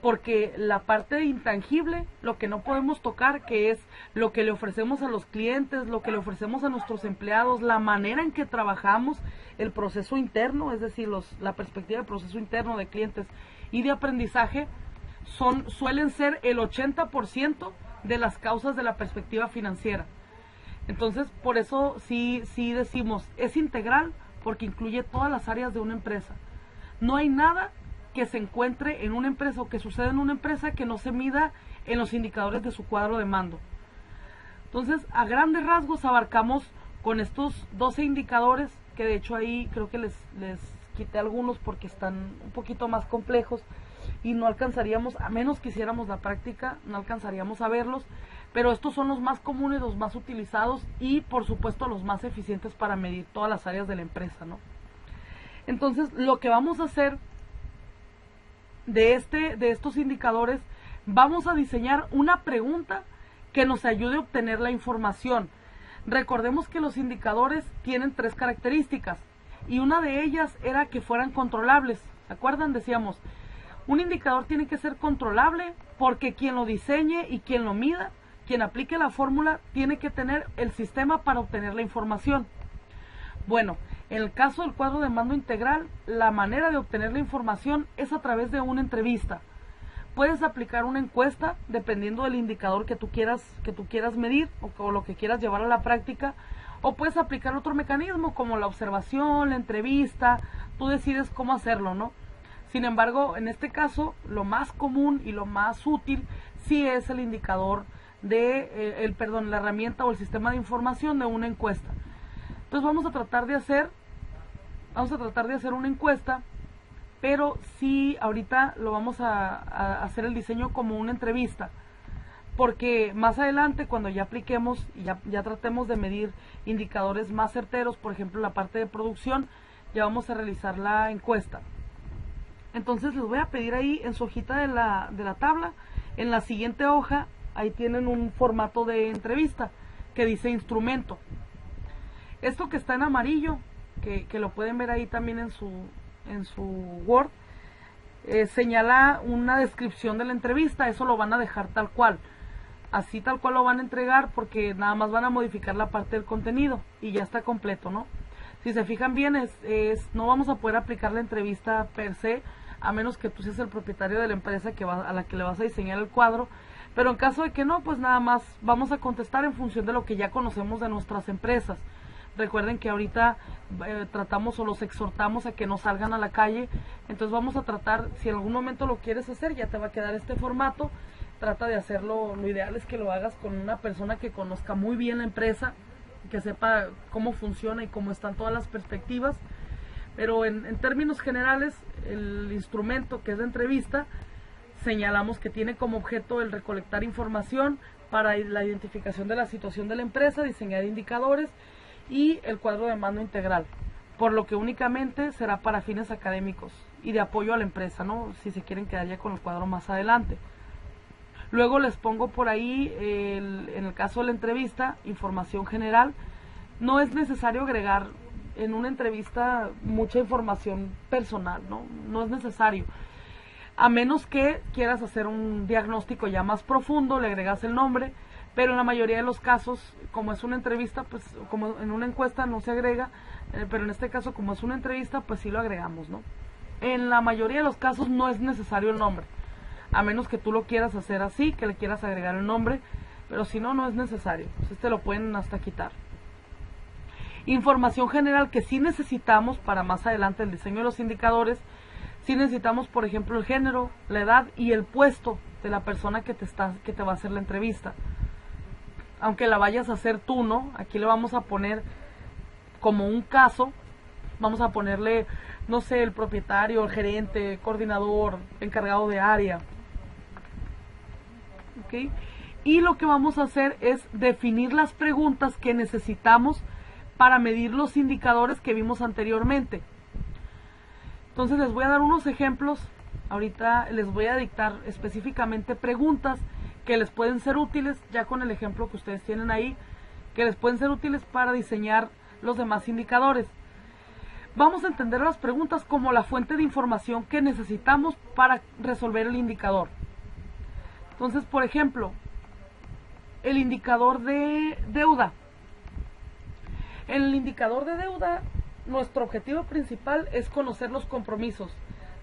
porque la parte intangible, lo que no podemos tocar, que es lo que le ofrecemos a los clientes, lo que le ofrecemos a nuestros empleados, la manera en que trabajamos, el proceso interno, es decir, la perspectiva del proceso interno de clientes y de aprendizaje, suelen ser el 80% de las causas de la perspectiva financiera. Entonces, por eso sí decimos, es integral porque incluye todas las áreas de una empresa. No hay nada que se encuentre en una empresa o que suceda en una empresa que no se mida en los indicadores de su cuadro de mando. Entonces, a grandes rasgos abarcamos con estos 12 indicadores, que de hecho ahí creo que les quité algunos porque están un poquito más complejos y no alcanzaríamos, a menos que hiciéramos la práctica, no alcanzaríamos a verlos, pero estos son los más comunes, los más utilizados y por supuesto los más eficientes para medir todas las áreas de la empresa, ¿no? Entonces, lo que vamos a hacer de estos indicadores, vamos a diseñar una pregunta que nos ayude a obtener la información. Recordemos que los indicadores tienen 3 características y una de ellas era que fueran controlables. ¿Se acuerdan? Decíamos, un indicador tiene que ser controlable porque quien lo diseñe y quien lo mida, quien aplique la fórmula, tiene que tener el sistema para obtener la información. Bueno, en el caso del cuadro de mando integral, la manera de obtener la información es a través de una entrevista. Puedes aplicar una encuesta dependiendo del indicador que tú quieras medir o lo que quieras llevar a la práctica, o puedes aplicar otro mecanismo como la observación, la entrevista, tú decides cómo hacerlo, ¿no? Sin embargo, en este caso, lo más común y lo más útil sí es el indicador de, la herramienta o el sistema de información de una encuesta. Entonces vamos a tratar de hacer una encuesta, pero sí ahorita lo vamos a hacer el diseño como una entrevista, porque más adelante cuando ya apliquemos y ya tratemos de medir indicadores más certeros, por ejemplo la parte de producción, ya vamos a realizar la encuesta. Entonces les voy a pedir ahí en su hojita de la tabla, en la siguiente hoja, ahí tienen un formato de entrevista que dice instrumento. Esto que está en amarillo, que lo pueden ver ahí también en su Word, señala una descripción de la entrevista. Eso lo van a dejar tal cual, así tal cual lo van a entregar, porque nada más van a modificar la parte del contenido y ya está completo, ¿no? Si se fijan bien, no vamos a poder aplicar la entrevista per se, a menos que tú seas el propietario de la empresa a la que le vas a diseñar el cuadro, pero en caso de que no, pues nada más vamos a contestar en función de lo que ya conocemos de nuestras empresas. Recuerden que ahorita tratamos o los exhortamos a que no salgan a la calle, entonces vamos a tratar, si en algún momento lo quieres hacer, ya te va a quedar este formato, trata de hacerlo, lo ideal es que lo hagas con una persona que conozca muy bien la empresa, que sepa cómo funciona y cómo están todas las perspectivas, pero en términos generales, el instrumento que es de entrevista, señalamos que tiene como objeto el recolectar información para la identificación de la situación de la empresa, diseñar indicadores, y el cuadro de mando integral, por lo que únicamente será para fines académicos y de apoyo a la empresa, ¿no? Si se quieren quedar ya con el cuadro más adelante. Luego les pongo por ahí, en el caso de la entrevista, información general. No es necesario agregar en una entrevista mucha información personal, ¿no? No es necesario. A menos que quieras hacer un diagnóstico ya más profundo, le agregas el nombre, pero en la mayoría de los casos, como es una entrevista, pues como en una encuesta no se agrega, pero en este caso como es una entrevista, pues sí lo agregamos, ¿no? En la mayoría de los casos no es necesario el nombre, a menos que tú lo quieras hacer así, que le quieras agregar el nombre, pero si no, no es necesario, pues lo pueden hasta quitar. Información general que sí necesitamos para más adelante el diseño de los indicadores. Sí necesitamos, por ejemplo, el género, la edad y el puesto de la persona que te va a hacer la entrevista. Aunque la vayas a hacer tú, ¿no? Aquí le vamos a poner como un caso, vamos a ponerle, no sé, el propietario, el gerente, coordinador, encargado de área. ¿Ok? Y lo que vamos a hacer es definir las preguntas que necesitamos para medir los indicadores que vimos anteriormente. Entonces les voy a dar unos ejemplos. Ahorita les voy a dictar específicamente preguntas que les pueden ser útiles, ya con el ejemplo que ustedes tienen ahí, que les pueden ser útiles para diseñar los demás indicadores. vamos a entender las preguntas como la fuente de información que necesitamos para resolver el indicador. Entonces, por ejemplo, el indicador de deuda. En el indicador de deuda, nuestro objetivo principal es conocer los compromisos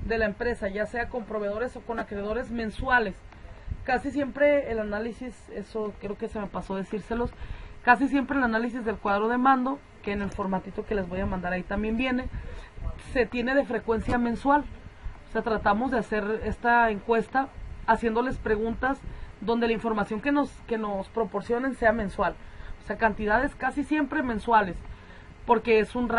de la empresa, ya sea con proveedores o con acreedores mensuales. Casi siempre el análisis, eso creo que se me pasó decírselos, casi siempre el análisis del cuadro de mando, que en el formatito que les voy a mandar ahí también viene, se tiene de frecuencia mensual. O sea, tratamos de hacer esta encuesta haciéndoles preguntas donde la información que nos proporcionen sea mensual. O sea, cantidades casi siempre mensuales, porque es un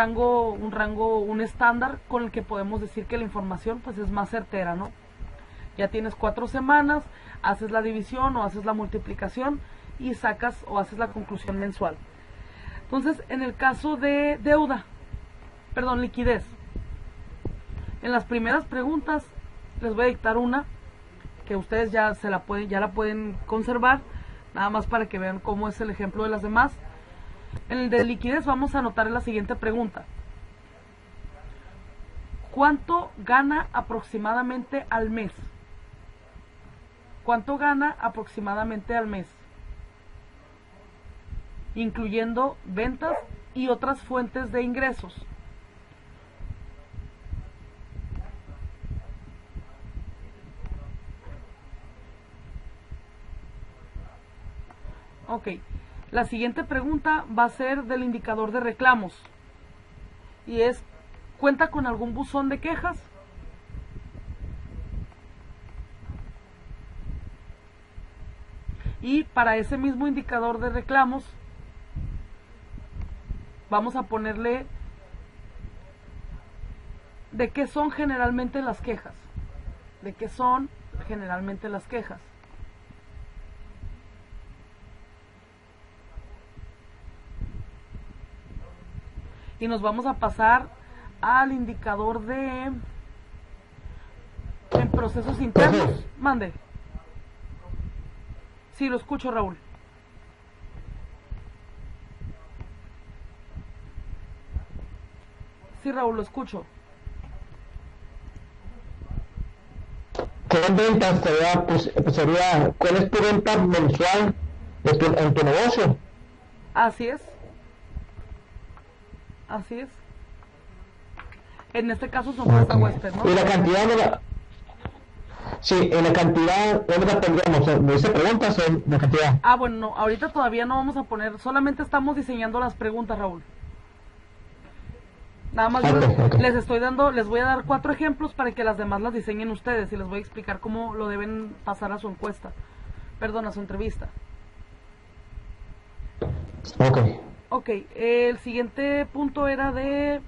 estándar con el que podemos decir que la información pues es más certera, ¿no? Ya tienes 4 semanas, haces la división o haces la multiplicación y sacas o haces la conclusión mensual. Entonces, en el caso de liquidez, en las primeras preguntas les voy a dictar una que ustedes ya la pueden conservar, nada más para que vean cómo es el ejemplo de las demás. En el de liquidez vamos a anotar la siguiente pregunta: ¿cuánto gana aproximadamente al mes? ¿Cuánto gana aproximadamente al mes? Incluyendo ventas y otras fuentes de ingresos. Ok, la siguiente pregunta va a ser del indicador de reclamos. Y es, ¿cuenta con algún buzón de quejas? Y para ese mismo indicador de reclamos, vamos a ponerle de qué son generalmente las quejas. ¿De qué son generalmente las quejas? Y nos vamos a pasar al indicador en procesos internos. Mande. Sí, lo escucho, Raúl. Sí, Raúl, lo escucho. ¿Qué ventas sería, cuál es tu venta mensual en tu negocio? Así es. Así es. En este caso son cuesta huésped, ¿no? Y la cantidad de la... Sí, en la cantidad, ¿dónde la pondríamos? ¿Me dice preguntas o en la cantidad? Ah, bueno, no, ahorita todavía no vamos a poner, solamente estamos diseñando las preguntas, Raúl. Nada más les voy a dar 4 ejemplos para que las demás las diseñen ustedes y les voy a explicar cómo lo deben pasar a su encuesta. Perdón, a su entrevista. Ok, el siguiente punto era de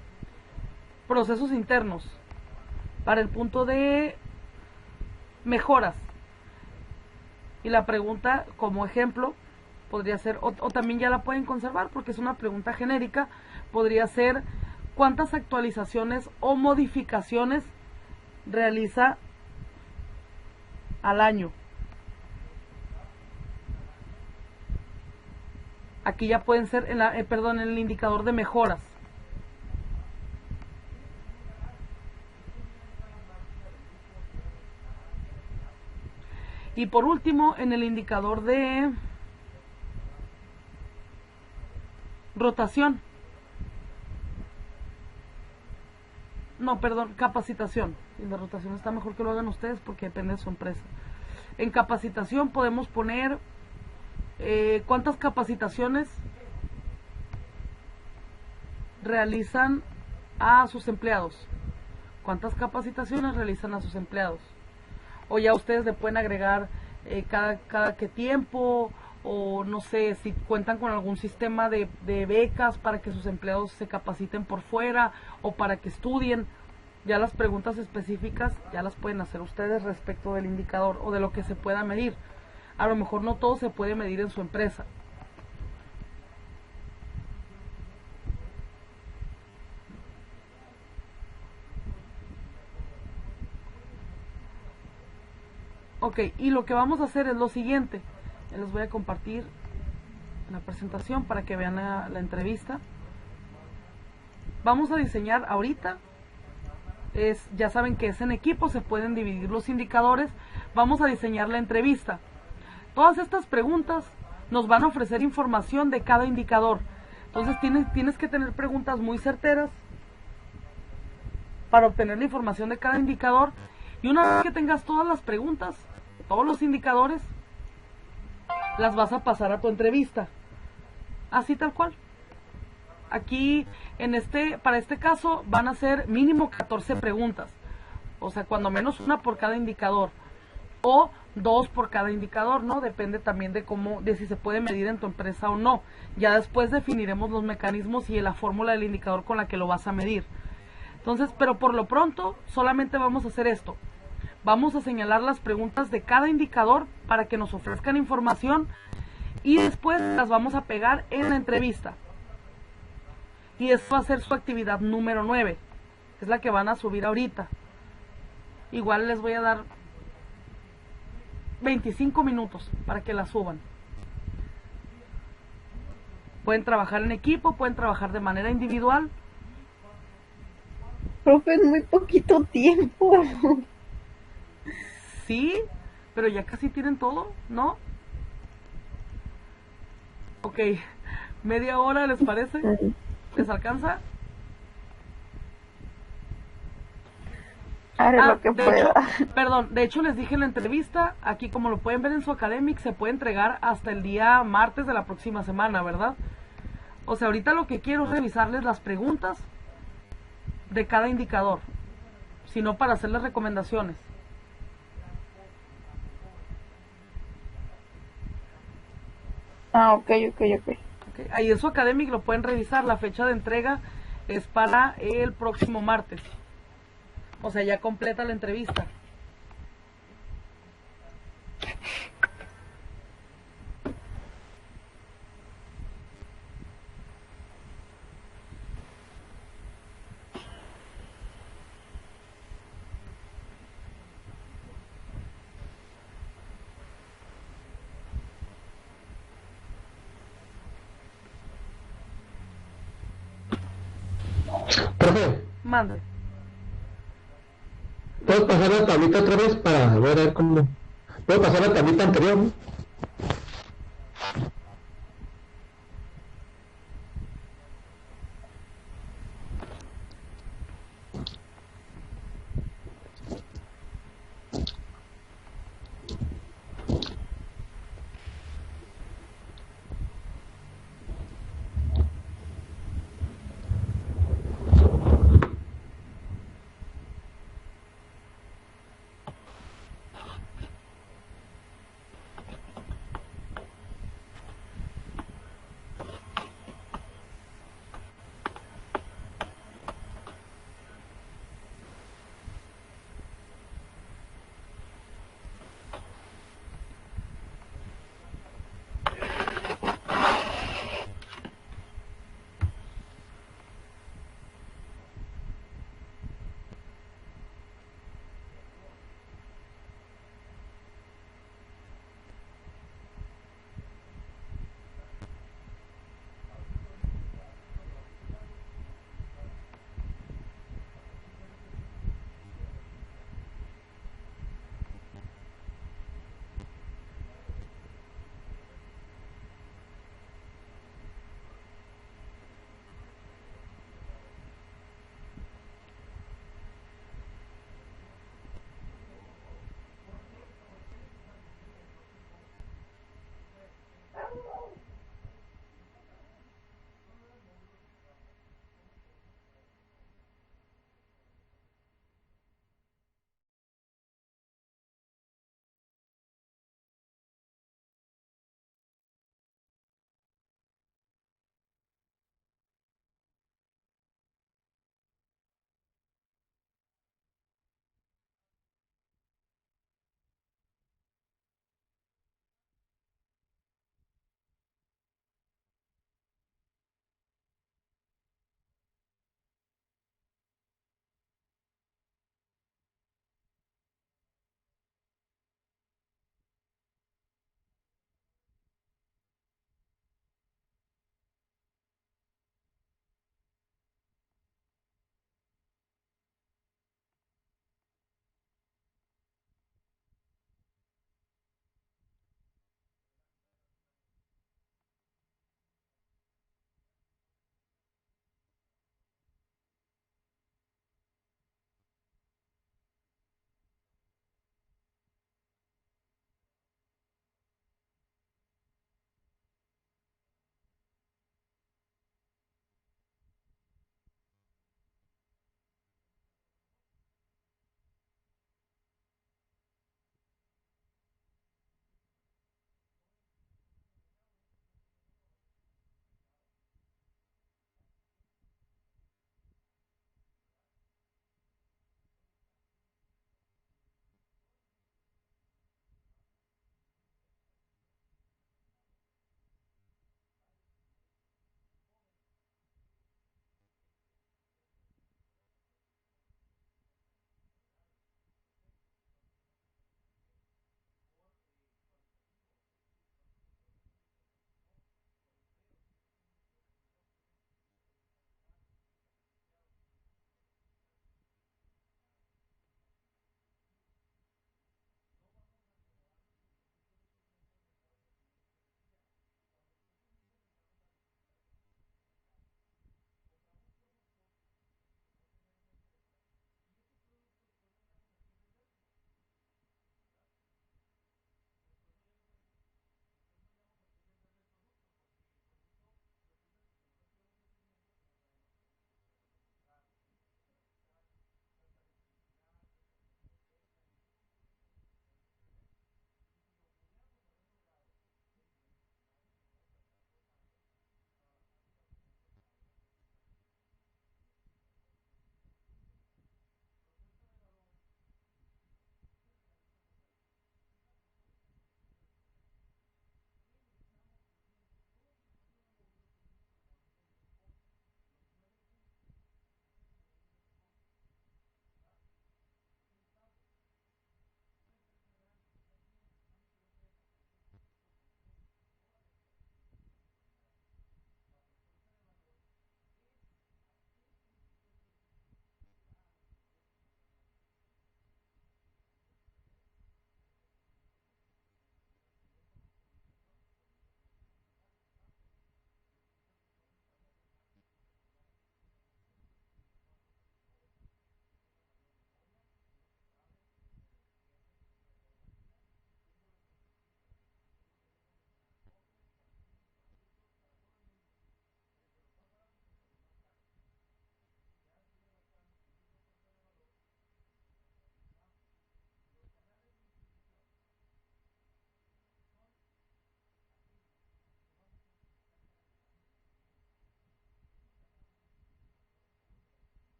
procesos internos. Para el punto de mejoras. Y la pregunta, como ejemplo, podría ser, o también ya la pueden conservar porque es una pregunta genérica, podría ser: ¿cuántas actualizaciones o modificaciones realiza al año? Aquí ya pueden ser en el indicador de mejoras. Y por último, en el indicador de rotación. No, perdón, capacitación. Y la rotación está mejor que lo hagan ustedes porque depende de su empresa. En capacitación podemos poner cuántas capacitaciones realizan a sus empleados. ¿Cuántas capacitaciones realizan a sus empleados? O ya ustedes le pueden agregar cada qué tiempo, o no sé, si cuentan con algún sistema de becas para que sus empleados se capaciten por fuera o para que estudien. Ya las preguntas específicas ya las pueden hacer ustedes respecto del indicador o de lo que se pueda medir. A lo mejor no todo se puede medir en su empresa. Ok, y lo que vamos a hacer es lo siguiente. Les voy a compartir la presentación para que vean la entrevista. vamos a diseñar ahorita, ya saben que es en equipo, se pueden dividir los indicadores, vamos a diseñar la entrevista. Todas estas preguntas nos van a ofrecer información de cada indicador. Entonces tienes que tener preguntas muy certeras para obtener la información de cada indicador. Y una vez que tengas todas las preguntas, todos los indicadores, las vas a pasar a tu entrevista. Así tal cual. Aquí, para este caso, van a ser mínimo 14 preguntas. O sea, cuando menos una por cada indicador. O 2 por cada indicador, ¿no? Depende también de si se puede medir en tu empresa o no. Ya después definiremos los mecanismos y la fórmula del indicador con la que lo vas a medir. Entonces, pero por lo pronto, solamente vamos a hacer esto. Vamos a señalar las preguntas de cada indicador para que nos ofrezcan información y después las vamos a pegar en la entrevista. Y eso va a ser su actividad número 9, que es la que van a subir ahorita. Igual les voy a dar 25 minutos para que la suban. Pueden trabajar en equipo, pueden trabajar de manera individual. Profe, es muy poquito tiempo. Sí, pero ya casi tienen todo, ¿no? Ok, media hora, ¿les parece? ¿Les alcanza? Haré lo que pueda. Perdón, de hecho les dije en la entrevista, aquí como lo pueden ver en su Academic, se puede entregar hasta el día martes de la próxima semana, ¿verdad? O sea, ahorita lo que quiero es revisarles las preguntas de cada indicador, sino para hacerles recomendaciones. Ok. Ahí en su Academic lo pueden revisar, la fecha de entrega es para el próximo martes. O sea, ya completa la entrevista. Profe, Mande. ¿puedo pasar la tablita otra vez para ver cómo? ¿Puedo pasar la tablita anterior?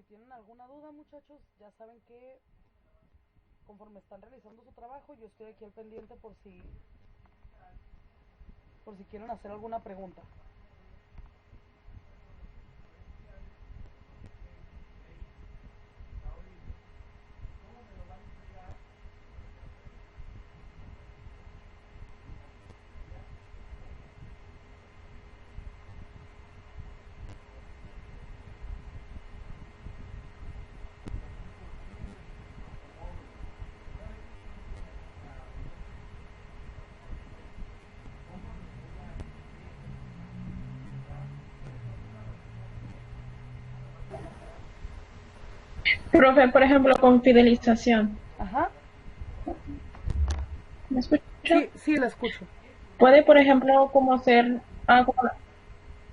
tienen alguna duda, muchachos, ya saben que conforme están realizando su trabajo, yo estoy aquí al pendiente por si quieren hacer alguna pregunta. Profe, por ejemplo, con fidelización. Ajá. ¿Me escucha? Sí, la escucho. Puede, por ejemplo, como ser,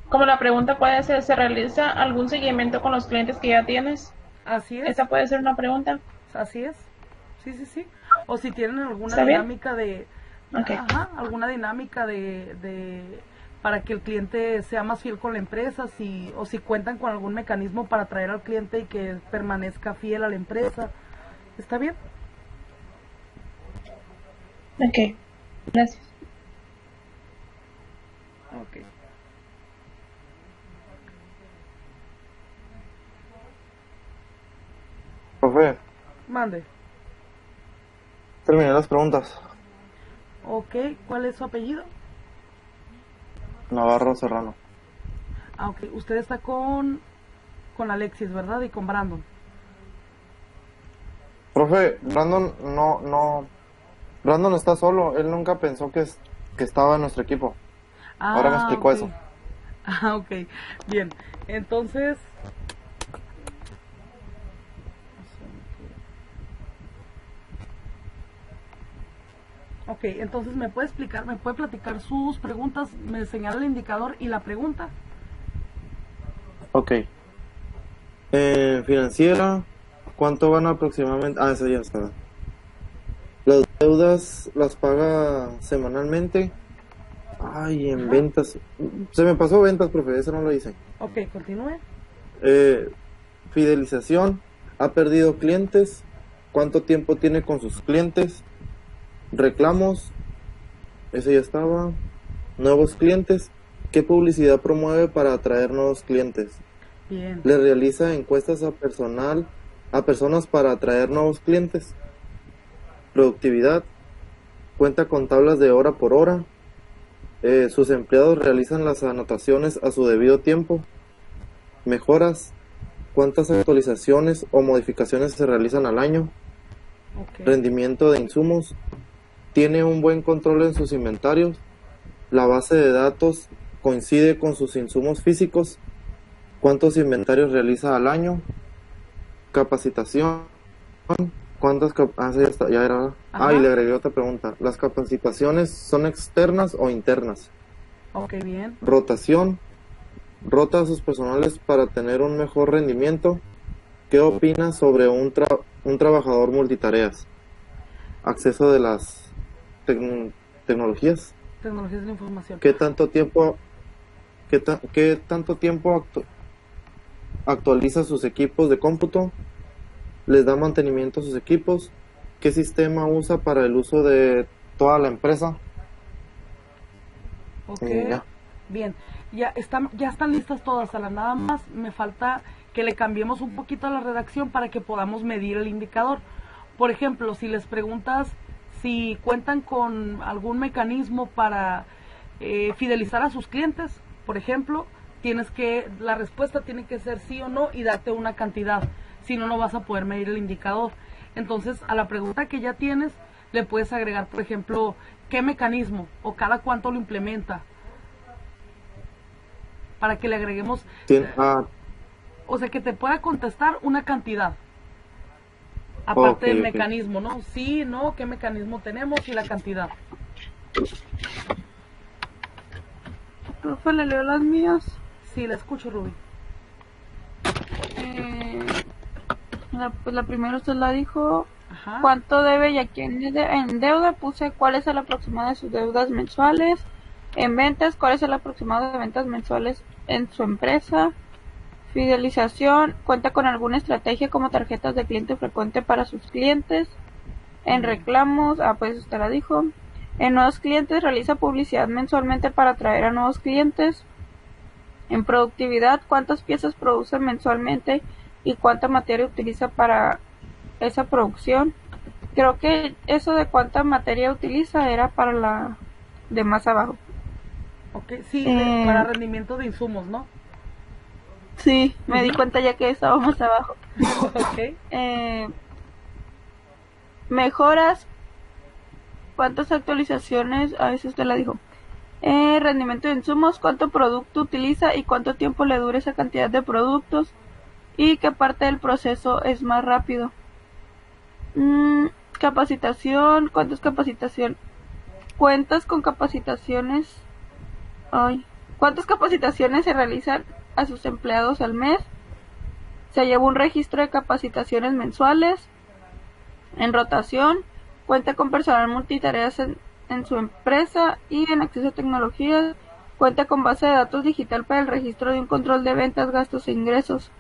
como la pregunta puede ser, ¿se realiza algún seguimiento con los clientes que ya tienes? Así es. Esa puede ser una pregunta. Así es. Sí. O si tienen alguna ¿Está bien? dinámica de... Okay. Ajá, alguna dinámica de para que el cliente sea más fiel con la empresa, o si cuentan con algún mecanismo para atraer al cliente y que permanezca fiel a la empresa. ¿Está bien? Ok, gracias. Ok. Profe, Mande. terminé las preguntas. Ok, ¿cuál es su apellido? Navarro Serrano. Ah, ok. Usted está con Alexis, ¿verdad? Y con Brandon. Profe, Brandon Brandon está solo. Él nunca pensó que estaba en nuestro equipo. Ahora me explicó ok. eso. Ah, ok. Bien. Entonces... Ok, entonces me puede platicar sus preguntas, me señala el indicador y la pregunta. Ok. Financiera, ¿cuánto gana aproximadamente? Ah, esa ya está. Las deudas las paga semanalmente. Ay, en ventas. Se me pasó ventas, profe, eso no lo hice. Ok, continúe. Fidelización, ha perdido clientes. ¿Cuánto tiempo tiene con sus clientes? Reclamos, ese ya estaba. Nuevos clientes, ¿qué publicidad promueve para atraer nuevos clientes? Bien. Le realiza encuestas a personas para atraer nuevos clientes. Productividad, cuenta con tablas de hora por hora. Sus empleados realizan las anotaciones a su debido tiempo. Mejoras, cuántas actualizaciones o modificaciones se realizan al año. Ok. Rendimiento de insumos, tiene un buen control en sus inventarios. La base de datos coincide con sus insumos físicos. ¿Cuántos inventarios realiza al año? Capacitación, ya está, ya era. Ajá. Y le agregué otra pregunta. ¿Las capacitaciones son externas o internas? Ok, bien. Rotación, rota a sus personales para tener un mejor rendimiento. ¿Qué opinas sobre un trabajador multitareas? Acceso de las tecnologías. Tecnologías de la información. ¿Qué tanto tiempo actualiza sus equipos de cómputo? ¿Les da mantenimiento a sus equipos? ¿Qué sistema usa para el uso de toda la empresa? Ok. Ya. Bien. Ya están listas todas, Alan. Nada más me falta que le cambiemos un poquito a la redacción para que podamos medir el indicador. Por ejemplo, si les preguntas si cuentan con algún mecanismo para fidelizar a sus clientes, por ejemplo, la respuesta tiene que ser sí o no y darte una cantidad, si no, no vas a poder medir el indicador. Entonces, a la pregunta que ya tienes, le puedes agregar, por ejemplo, qué mecanismo o cada cuánto lo implementa, para que le agreguemos, o sea, que te pueda contestar una cantidad. Aparte del mecanismo, ¿no? Sí, no, qué mecanismo tenemos y la cantidad. Profe, ¿le leo las mías? Sí, la escucho, Ruby. Pues la primera usted la dijo. Ajá. ¿Cuánto debe y a quién en deuda? Puse cuál es el aproximado de sus deudas mensuales. En ventas, cuál es el aproximado de ventas mensuales en su empresa. Fidelización, cuenta con alguna estrategia como tarjetas de cliente frecuente para sus clientes. En reclamos, pues usted la dijo. En nuevos clientes, realiza publicidad mensualmente para atraer a nuevos clientes. En productividad, cuántas piezas produce mensualmente y cuánta materia utiliza para esa producción. Creo que eso de cuánta materia utiliza era para la de más abajo. Ok, sí, para rendimiento de insumos, ¿no? Sí, me di cuenta ya que estaba más abajo. Ok. Mejoras, cuántas actualizaciones, a veces usted la dijo. Rendimiento de insumos, cuánto producto utiliza y cuánto tiempo le dura esa cantidad de productos y qué parte del proceso es más rápido. Capacitación, cuántas capacitaciones, cuentas con capacitaciones, cuántas capacitaciones se realizan a sus empleados al mes. Se lleva un registro de capacitaciones mensuales. En rotación, cuenta con personal multitareas en su empresa y en acceso a tecnologías. Cuenta con base de datos digital para el registro de un control de ventas, gastos e ingresos.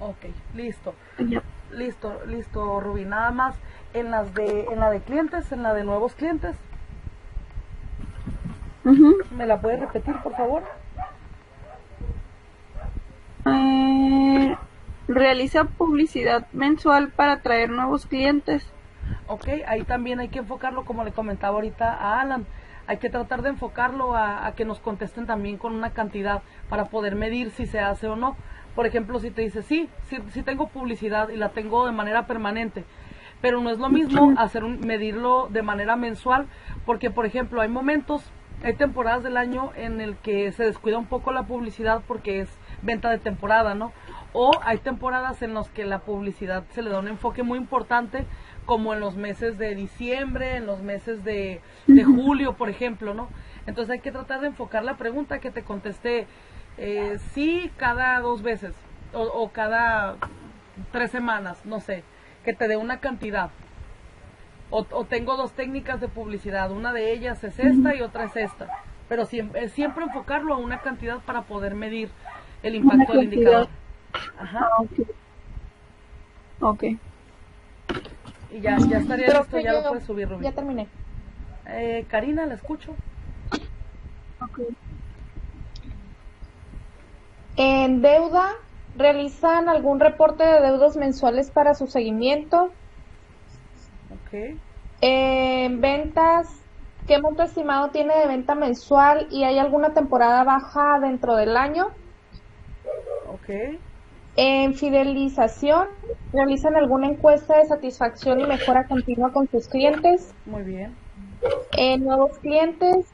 Ok, listo. Ya. Listo, Rubí. Nada más en la de clientes, en la de nuevos clientes. ¿Me la puedes repetir, por favor? Realiza publicidad mensual para atraer nuevos clientes. Ok, ahí también hay que enfocarlo, como le comentaba ahorita a Alan. Hay que tratar de enfocarlo a que nos contesten también con una cantidad para poder medir si se hace o no. Por ejemplo, si te dice, sí tengo publicidad y la tengo de manera permanente, pero no es lo mismo medirlo de manera mensual, porque, por ejemplo, hay temporadas del año en el que se descuida un poco la publicidad porque es venta de temporada, ¿no? O hay temporadas en las que la publicidad se le da un enfoque muy importante, como en los meses de diciembre, en los meses de julio, por ejemplo, ¿no? Entonces hay que tratar de enfocar la pregunta, que te conteste sí cada 2 veces o cada 3 semanas, no sé, que te dé una cantidad. O tengo 2 técnicas de publicidad, una de ellas es esta y otra es esta, pero siempre enfocarlo a una cantidad para poder medir el impacto del indicador. Ajá. Ok. Y ya estaría listo, ya lo puedes subir, Rubí. Ya terminé. Karina, la escucho. Okay. En deuda, ¿realizan algún reporte de deudas mensuales para su seguimiento? Ok. En ventas, ¿qué monto estimado tiene de venta mensual y hay alguna temporada baja dentro del año? Ok. En fidelización, ¿realizan alguna encuesta de satisfacción y mejora continua con sus clientes? Muy bien. En nuevos clientes,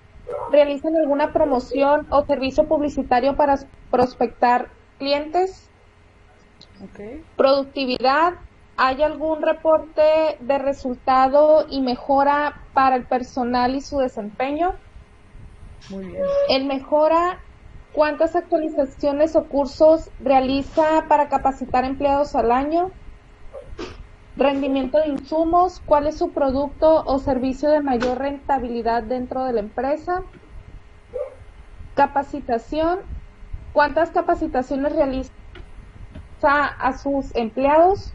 ¿realizan alguna promoción o servicio publicitario para prospectar clientes? Ok. Productividad, ¿hay algún reporte de resultado y mejora para el personal y su desempeño? Muy bien. En mejora, ¿cuántas actualizaciones o cursos realiza para capacitar empleados al año? Rendimiento de insumos, ¿cuál es su producto o servicio de mayor rentabilidad dentro de la empresa? Capacitación, ¿cuántas capacitaciones realiza a sus empleados?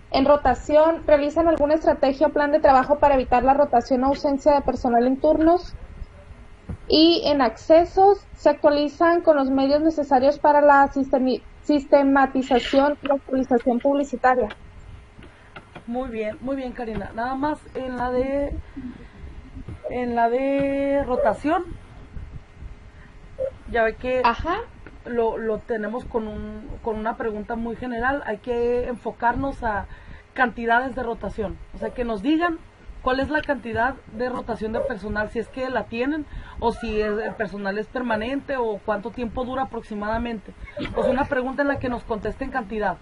En rotación, ¿realizan alguna estrategia o plan de trabajo para evitar la rotación o ausencia de personal en turnos? Y en accesos, ¿se actualizan con los medios necesarios para la sistematización y actualización publicitaria? Muy bien, Karina. Nada más en la de rotación, ya ve que lo tenemos con una pregunta muy general. Hay que enfocarnos a cantidades de rotación, o sea, que nos digan cuál es la cantidad de rotación de personal, si es que la tienen, o si el personal es permanente, o cuánto tiempo dura aproximadamente. Pues una pregunta en la que nos contesten cantidad.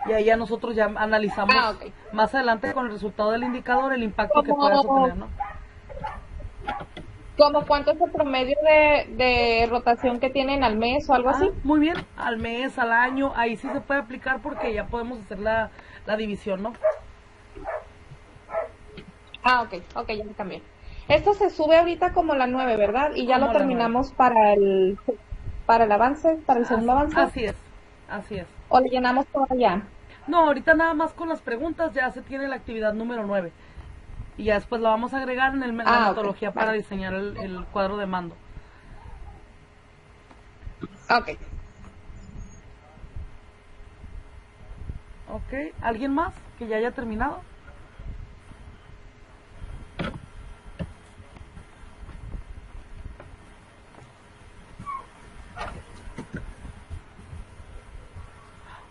Y ahí ya nosotros ya analizamos más adelante con el resultado del indicador el impacto que pueda tener, ¿no? ¿Cómo cuánto es el promedio de rotación que tienen al mes o algo así? Muy bien, al mes, al año, ahí sí se puede aplicar porque ya podemos hacer la división, ¿no? Ok, ya me cambié. Esto se sube ahorita como la 9, ¿verdad? Y ya Como lo la terminamos para el... para el avance, para el segundo avance? Así es. ¿O le llenamos todo ya? No, ahorita nada más con las preguntas ya se tiene la actividad número 9. Y ya después la vamos a agregar en la metodología para diseñar el cuadro de mando. Ok. Ok, ¿alguien más que ya haya terminado?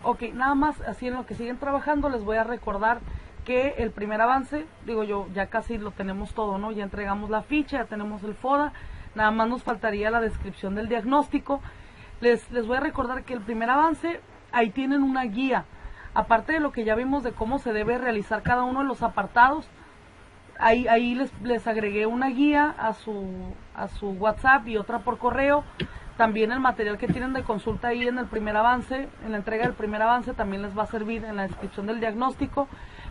Ok, nada más, así en lo que siguen trabajando les voy a recordar que el primer avance, digo yo, ya casi lo tenemos todo, ¿no? Ya entregamos la ficha, ya tenemos el FODA, nada más nos faltaría la descripción del diagnóstico. Les voy a recordar que el primer avance, ahí tienen una guía, aparte de lo que ya vimos de cómo se debe realizar cada uno de los apartados, ahí les agregué una guía a su WhatsApp y otra por correo. También el material que tienen de consulta ahí en el primer avance, en la entrega del primer avance, también les va a servir en la descripción del diagnóstico.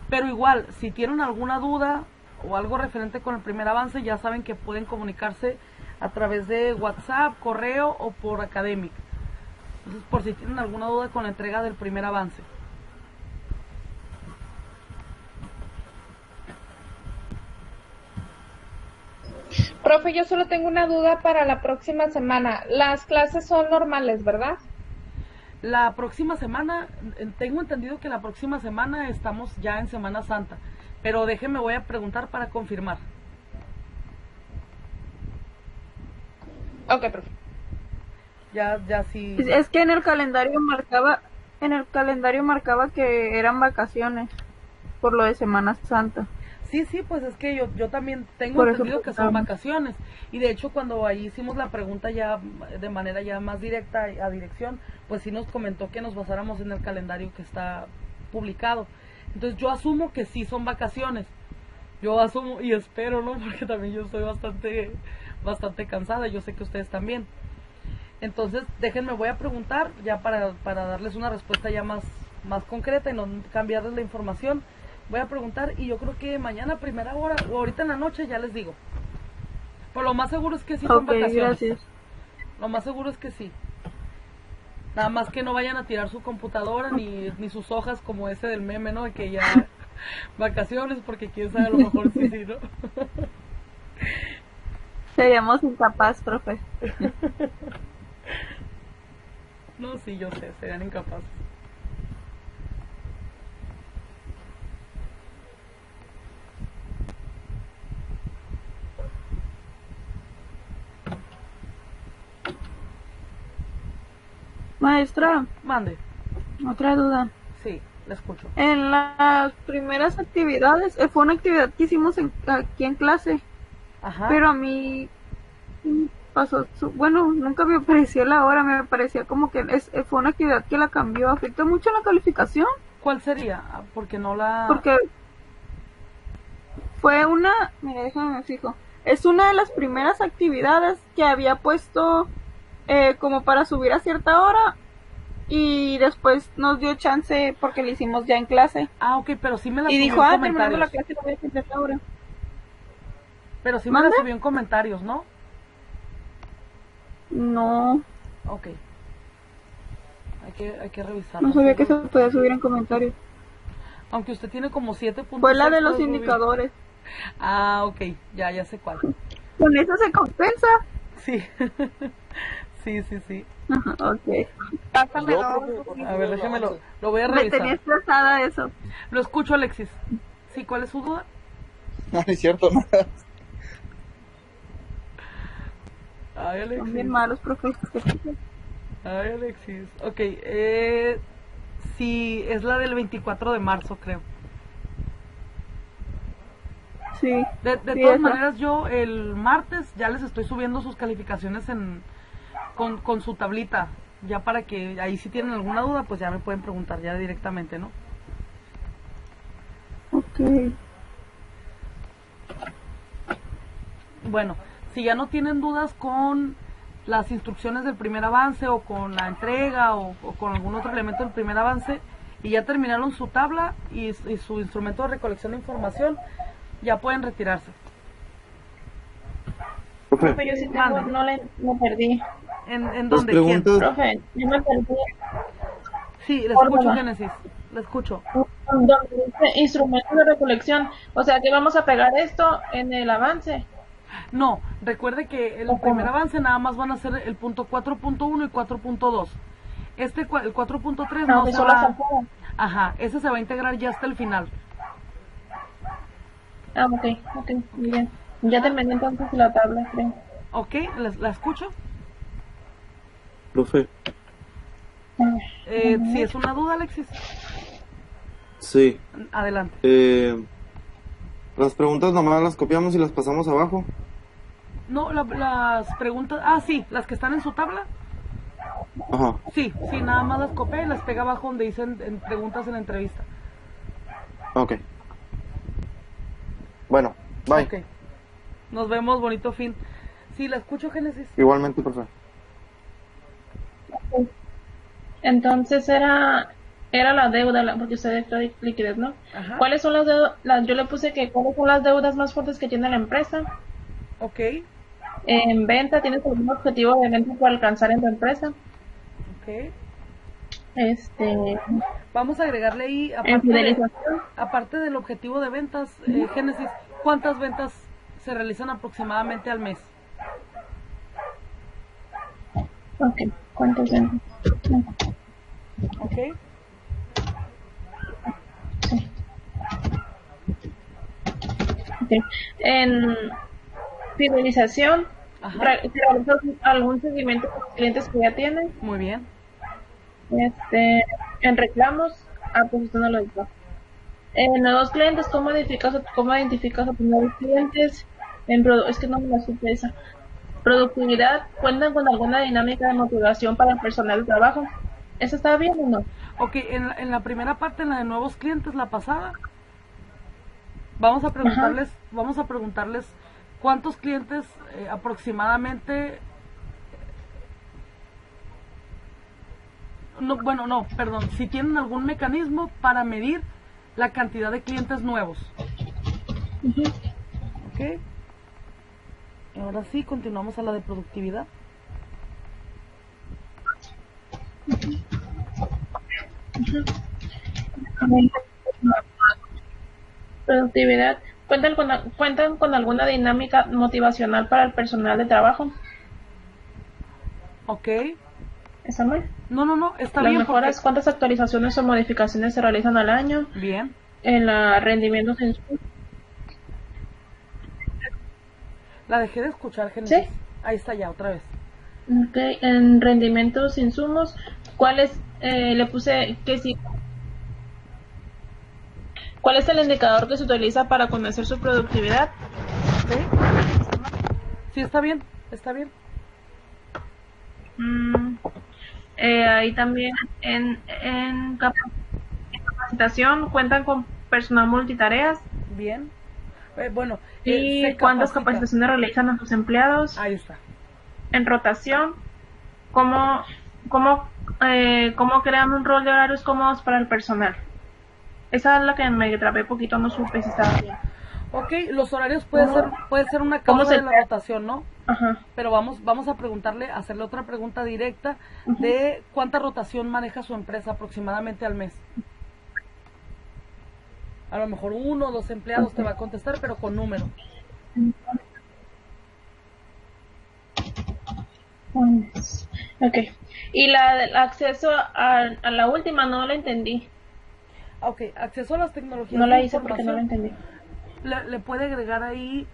Pero igual, si tienen alguna duda o algo referente con el primer avance, ya saben que pueden comunicarse a través de WhatsApp, correo o por Academic. Entonces, por si tienen alguna duda con la entrega del primer avance. Profe, yo solo tengo una duda para la próxima semana. Las clases son normales, ¿verdad? La próxima semana, tengo entendido que la próxima semana estamos ya en Semana Santa, pero déjenme, voy a preguntar para confirmar. Ok, profe. Ya sí. Es que en el calendario marcaba que eran vacaciones por lo de Semana Santa. Sí, pues es que yo también tengo Por eso entendido que son vacaciones. Y de hecho cuando ahí hicimos la pregunta ya de manera ya más directa a dirección, pues sí nos comentó que nos basáramos en el calendario que está publicado. Entonces yo asumo que sí son vacaciones. Yo asumo y espero, ¿no? Porque también yo estoy bastante cansada, yo sé que ustedes también. Entonces déjenme, voy a preguntar ya para darles una respuesta ya más concreta y no cambiarles la información. Voy a preguntar y yo creo que mañana a primera hora o ahorita en la noche ya les digo. Pero lo más seguro es que sí son vacaciones. Gracias. Lo más seguro es que sí. Nada más que no vayan a tirar su computadora ni sus hojas como ese del meme, ¿no? De que ya vacaciones, porque quién sabe, a lo mejor sí, ¿no? Seríamos incapaz, profe. No, sí, yo sé, serían incapaces. Maestra, Mande. otra duda. Sí, la escucho. En las primeras actividades, fue una actividad que hicimos aquí en clase, Ajá. pero a mí pasó, bueno, nunca me apareció la hora, me parecía como que fue una actividad que la cambió. ¿Afecta mucho la calificación? ¿Cuál sería? Porque no la... Porque fue mira, déjame me fijo, es una de las primeras actividades que había puesto como para subir a cierta hora y después nos dio chance porque lo hicimos ya en clase. Ah, ok, pero sí me la y subió dijo, en terminando la comentarios. clase lo voy a hacer ahora. Pero sí me la subió en comentarios, ¿no? No, Ok. Hay que revisarlo. no sabía que se podía subir en comentarios. Aunque usted tiene como 7 puntos. Fue la de los extras, Rubí. indicadores. Ah, ok, ya sé cuál. Con eso se compensa. Sí. Sí. Ajá, ok. Pásamelo. A ver, déjame lo voy a Me tenía revisar. estresada eso. Lo escucho, Alexis. Sí, ¿cuál es su duda? No, es cierto, nada. Ay, Son bien Alexis. malos profesores. Ay, Alexis. Ok, sí, es la del 24 de marzo, creo. Sí. De sí, todas esa. maneras, yo el martes ya les estoy subiendo sus calificaciones con su tablita. Ya para que ahí si tienen alguna duda, pues ya me pueden preguntar ya directamente, ¿no? Ok. Bueno, si ya no tienen dudas con las instrucciones del primer avance o con la entrega o con algún otro elemento del primer avance y ya terminaron su tabla y su instrumento de recolección de información, ya pueden retirarse. Profe, yo sí tengo, Mande. me perdí. ¿En Las dónde? ¿Quién? preguntas, Profe, yo me perdí. Sí, le Por escucho, favor. Génesis. Le escucho. Donde dice instrumentos de recolección. O sea, que vamos a pegar esto en el avance. No, recuerde que el ¿O primer cómo? avance nada más van a ser el punto 4.1 y 4.2. El 4.3 Ah, no ok, se solo las va. afuera. Ajá, ese se va a integrar ya hasta el final. Ah, ok, ok, muy bien. Ya terminé entonces la tabla, creo. ¿Ok? ¿La escucho? profe, A ver. Si es una duda, Alexis, sí. adelante. Las preguntas nomás las copiamos y las pasamos abajo. No, las preguntas. Ah, sí, las que están en su tabla. Ajá. Sí, sí, nada más las copia y las pega abajo donde dicen en preguntas en la entrevista. Ok. Bueno, bye. Ok. Nos vemos, bonito fin. Sí, la escucho, Génesis. Igualmente, profe. Entonces era la deuda, porque usted declaró liquidez, ¿no? Ajá. ¿Cuáles son las deudas? Yo le puse que cuáles son las deudas más fuertes que tiene la empresa. Ok, En venta, ¿tienes algún objetivo de venta por alcanzar en tu empresa? ok. Vamos a agregarle ahí, En fidelización. aparte del objetivo de ventas, Génesis, ¿cuántas ventas se realizan aproximadamente al mes? Ok, ¿cuántos ventas? Ok, Sí. Ok. En fidelización, ajá, ¿realizas algún seguimiento con los clientes que ya tienes? muy bien. En reclamos, pues usted no lo dijo. En nuevos clientes, ¿cómo identificas a tus nuevos clientes? Es que no me la supe esa. Productividad, ¿cuentan con alguna dinámica de motivación para el personal de trabajo? ¿Eso está bien o no? Ok, en la primera parte, en la de nuevos clientes, la pasada, vamos a preguntarles cuántos clientes aproximadamente. No, bueno, no, perdón, si tienen algún mecanismo para medir la cantidad de clientes nuevos. Ok. Ahora sí, continuamos a la de productividad. Productividad, ¿cuentan con alguna dinámica motivacional para el personal de trabajo? Ok. ¿Está mal? No, está Las bien. mejoras, ¿cuántas actualizaciones o modificaciones se realizan al año? Bien. En la rendimientos en La dejé de escuchar, Génesis. ¿Sí? Ahí está ya, otra vez. Ok, en rendimientos insumos, ¿cuáles le puse que sí? ¿Cuál es el indicador que se utiliza para conocer su productividad? Sí, está bien, está bien. Ahí también en capacitación cuentan con personal multitareas. Bien. Bueno, ¿Y se cuántas capacita. capacitaciones realizan a sus empleados? Ahí está. En rotación, ¿cómo crean un rol de horarios cómodos para el personal? Esa es la que me trabé poquito, no supe si estaba bien. Ok, los horarios puede ser una ¿Cómo causa se de la crea? rotación, ¿no? Ajá. Pero vamos a hacerle otra pregunta directa de cuánta rotación maneja su empresa aproximadamente al mes. A lo mejor 1 o 2 empleados te va a contestar, pero con número. Ok. Y el acceso a la última no la entendí. Ok, acceso a las tecnologías No la de hice porque no la información. entendí. Le puede agregar ahí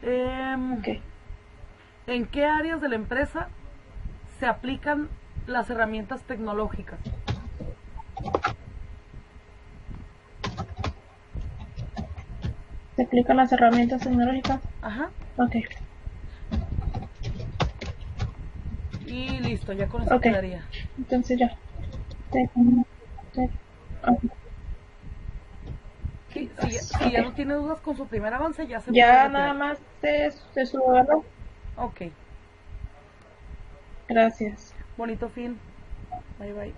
Ok. en qué áreas de la empresa se aplican las herramientas tecnológicas. ¿Se aplican las herramientas tecnológicas? Ajá. Ok. Y listo, ya con eso Ok. quedaría. Entonces ya. Ok. Sí, si ya no tiene dudas con su primer avance, ya se puede Ya retirar. nada más se sube, ¿verdad? Ok, Gracias. bonito fin. Bye bye.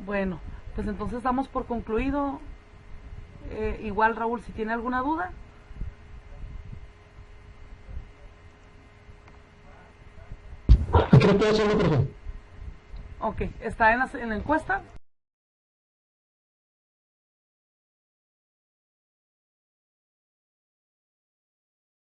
Bueno, Pues entonces damos por concluido. Igual Raúl, si tiene alguna duda. Creo que eso es lo que... Ok, está en la encuesta.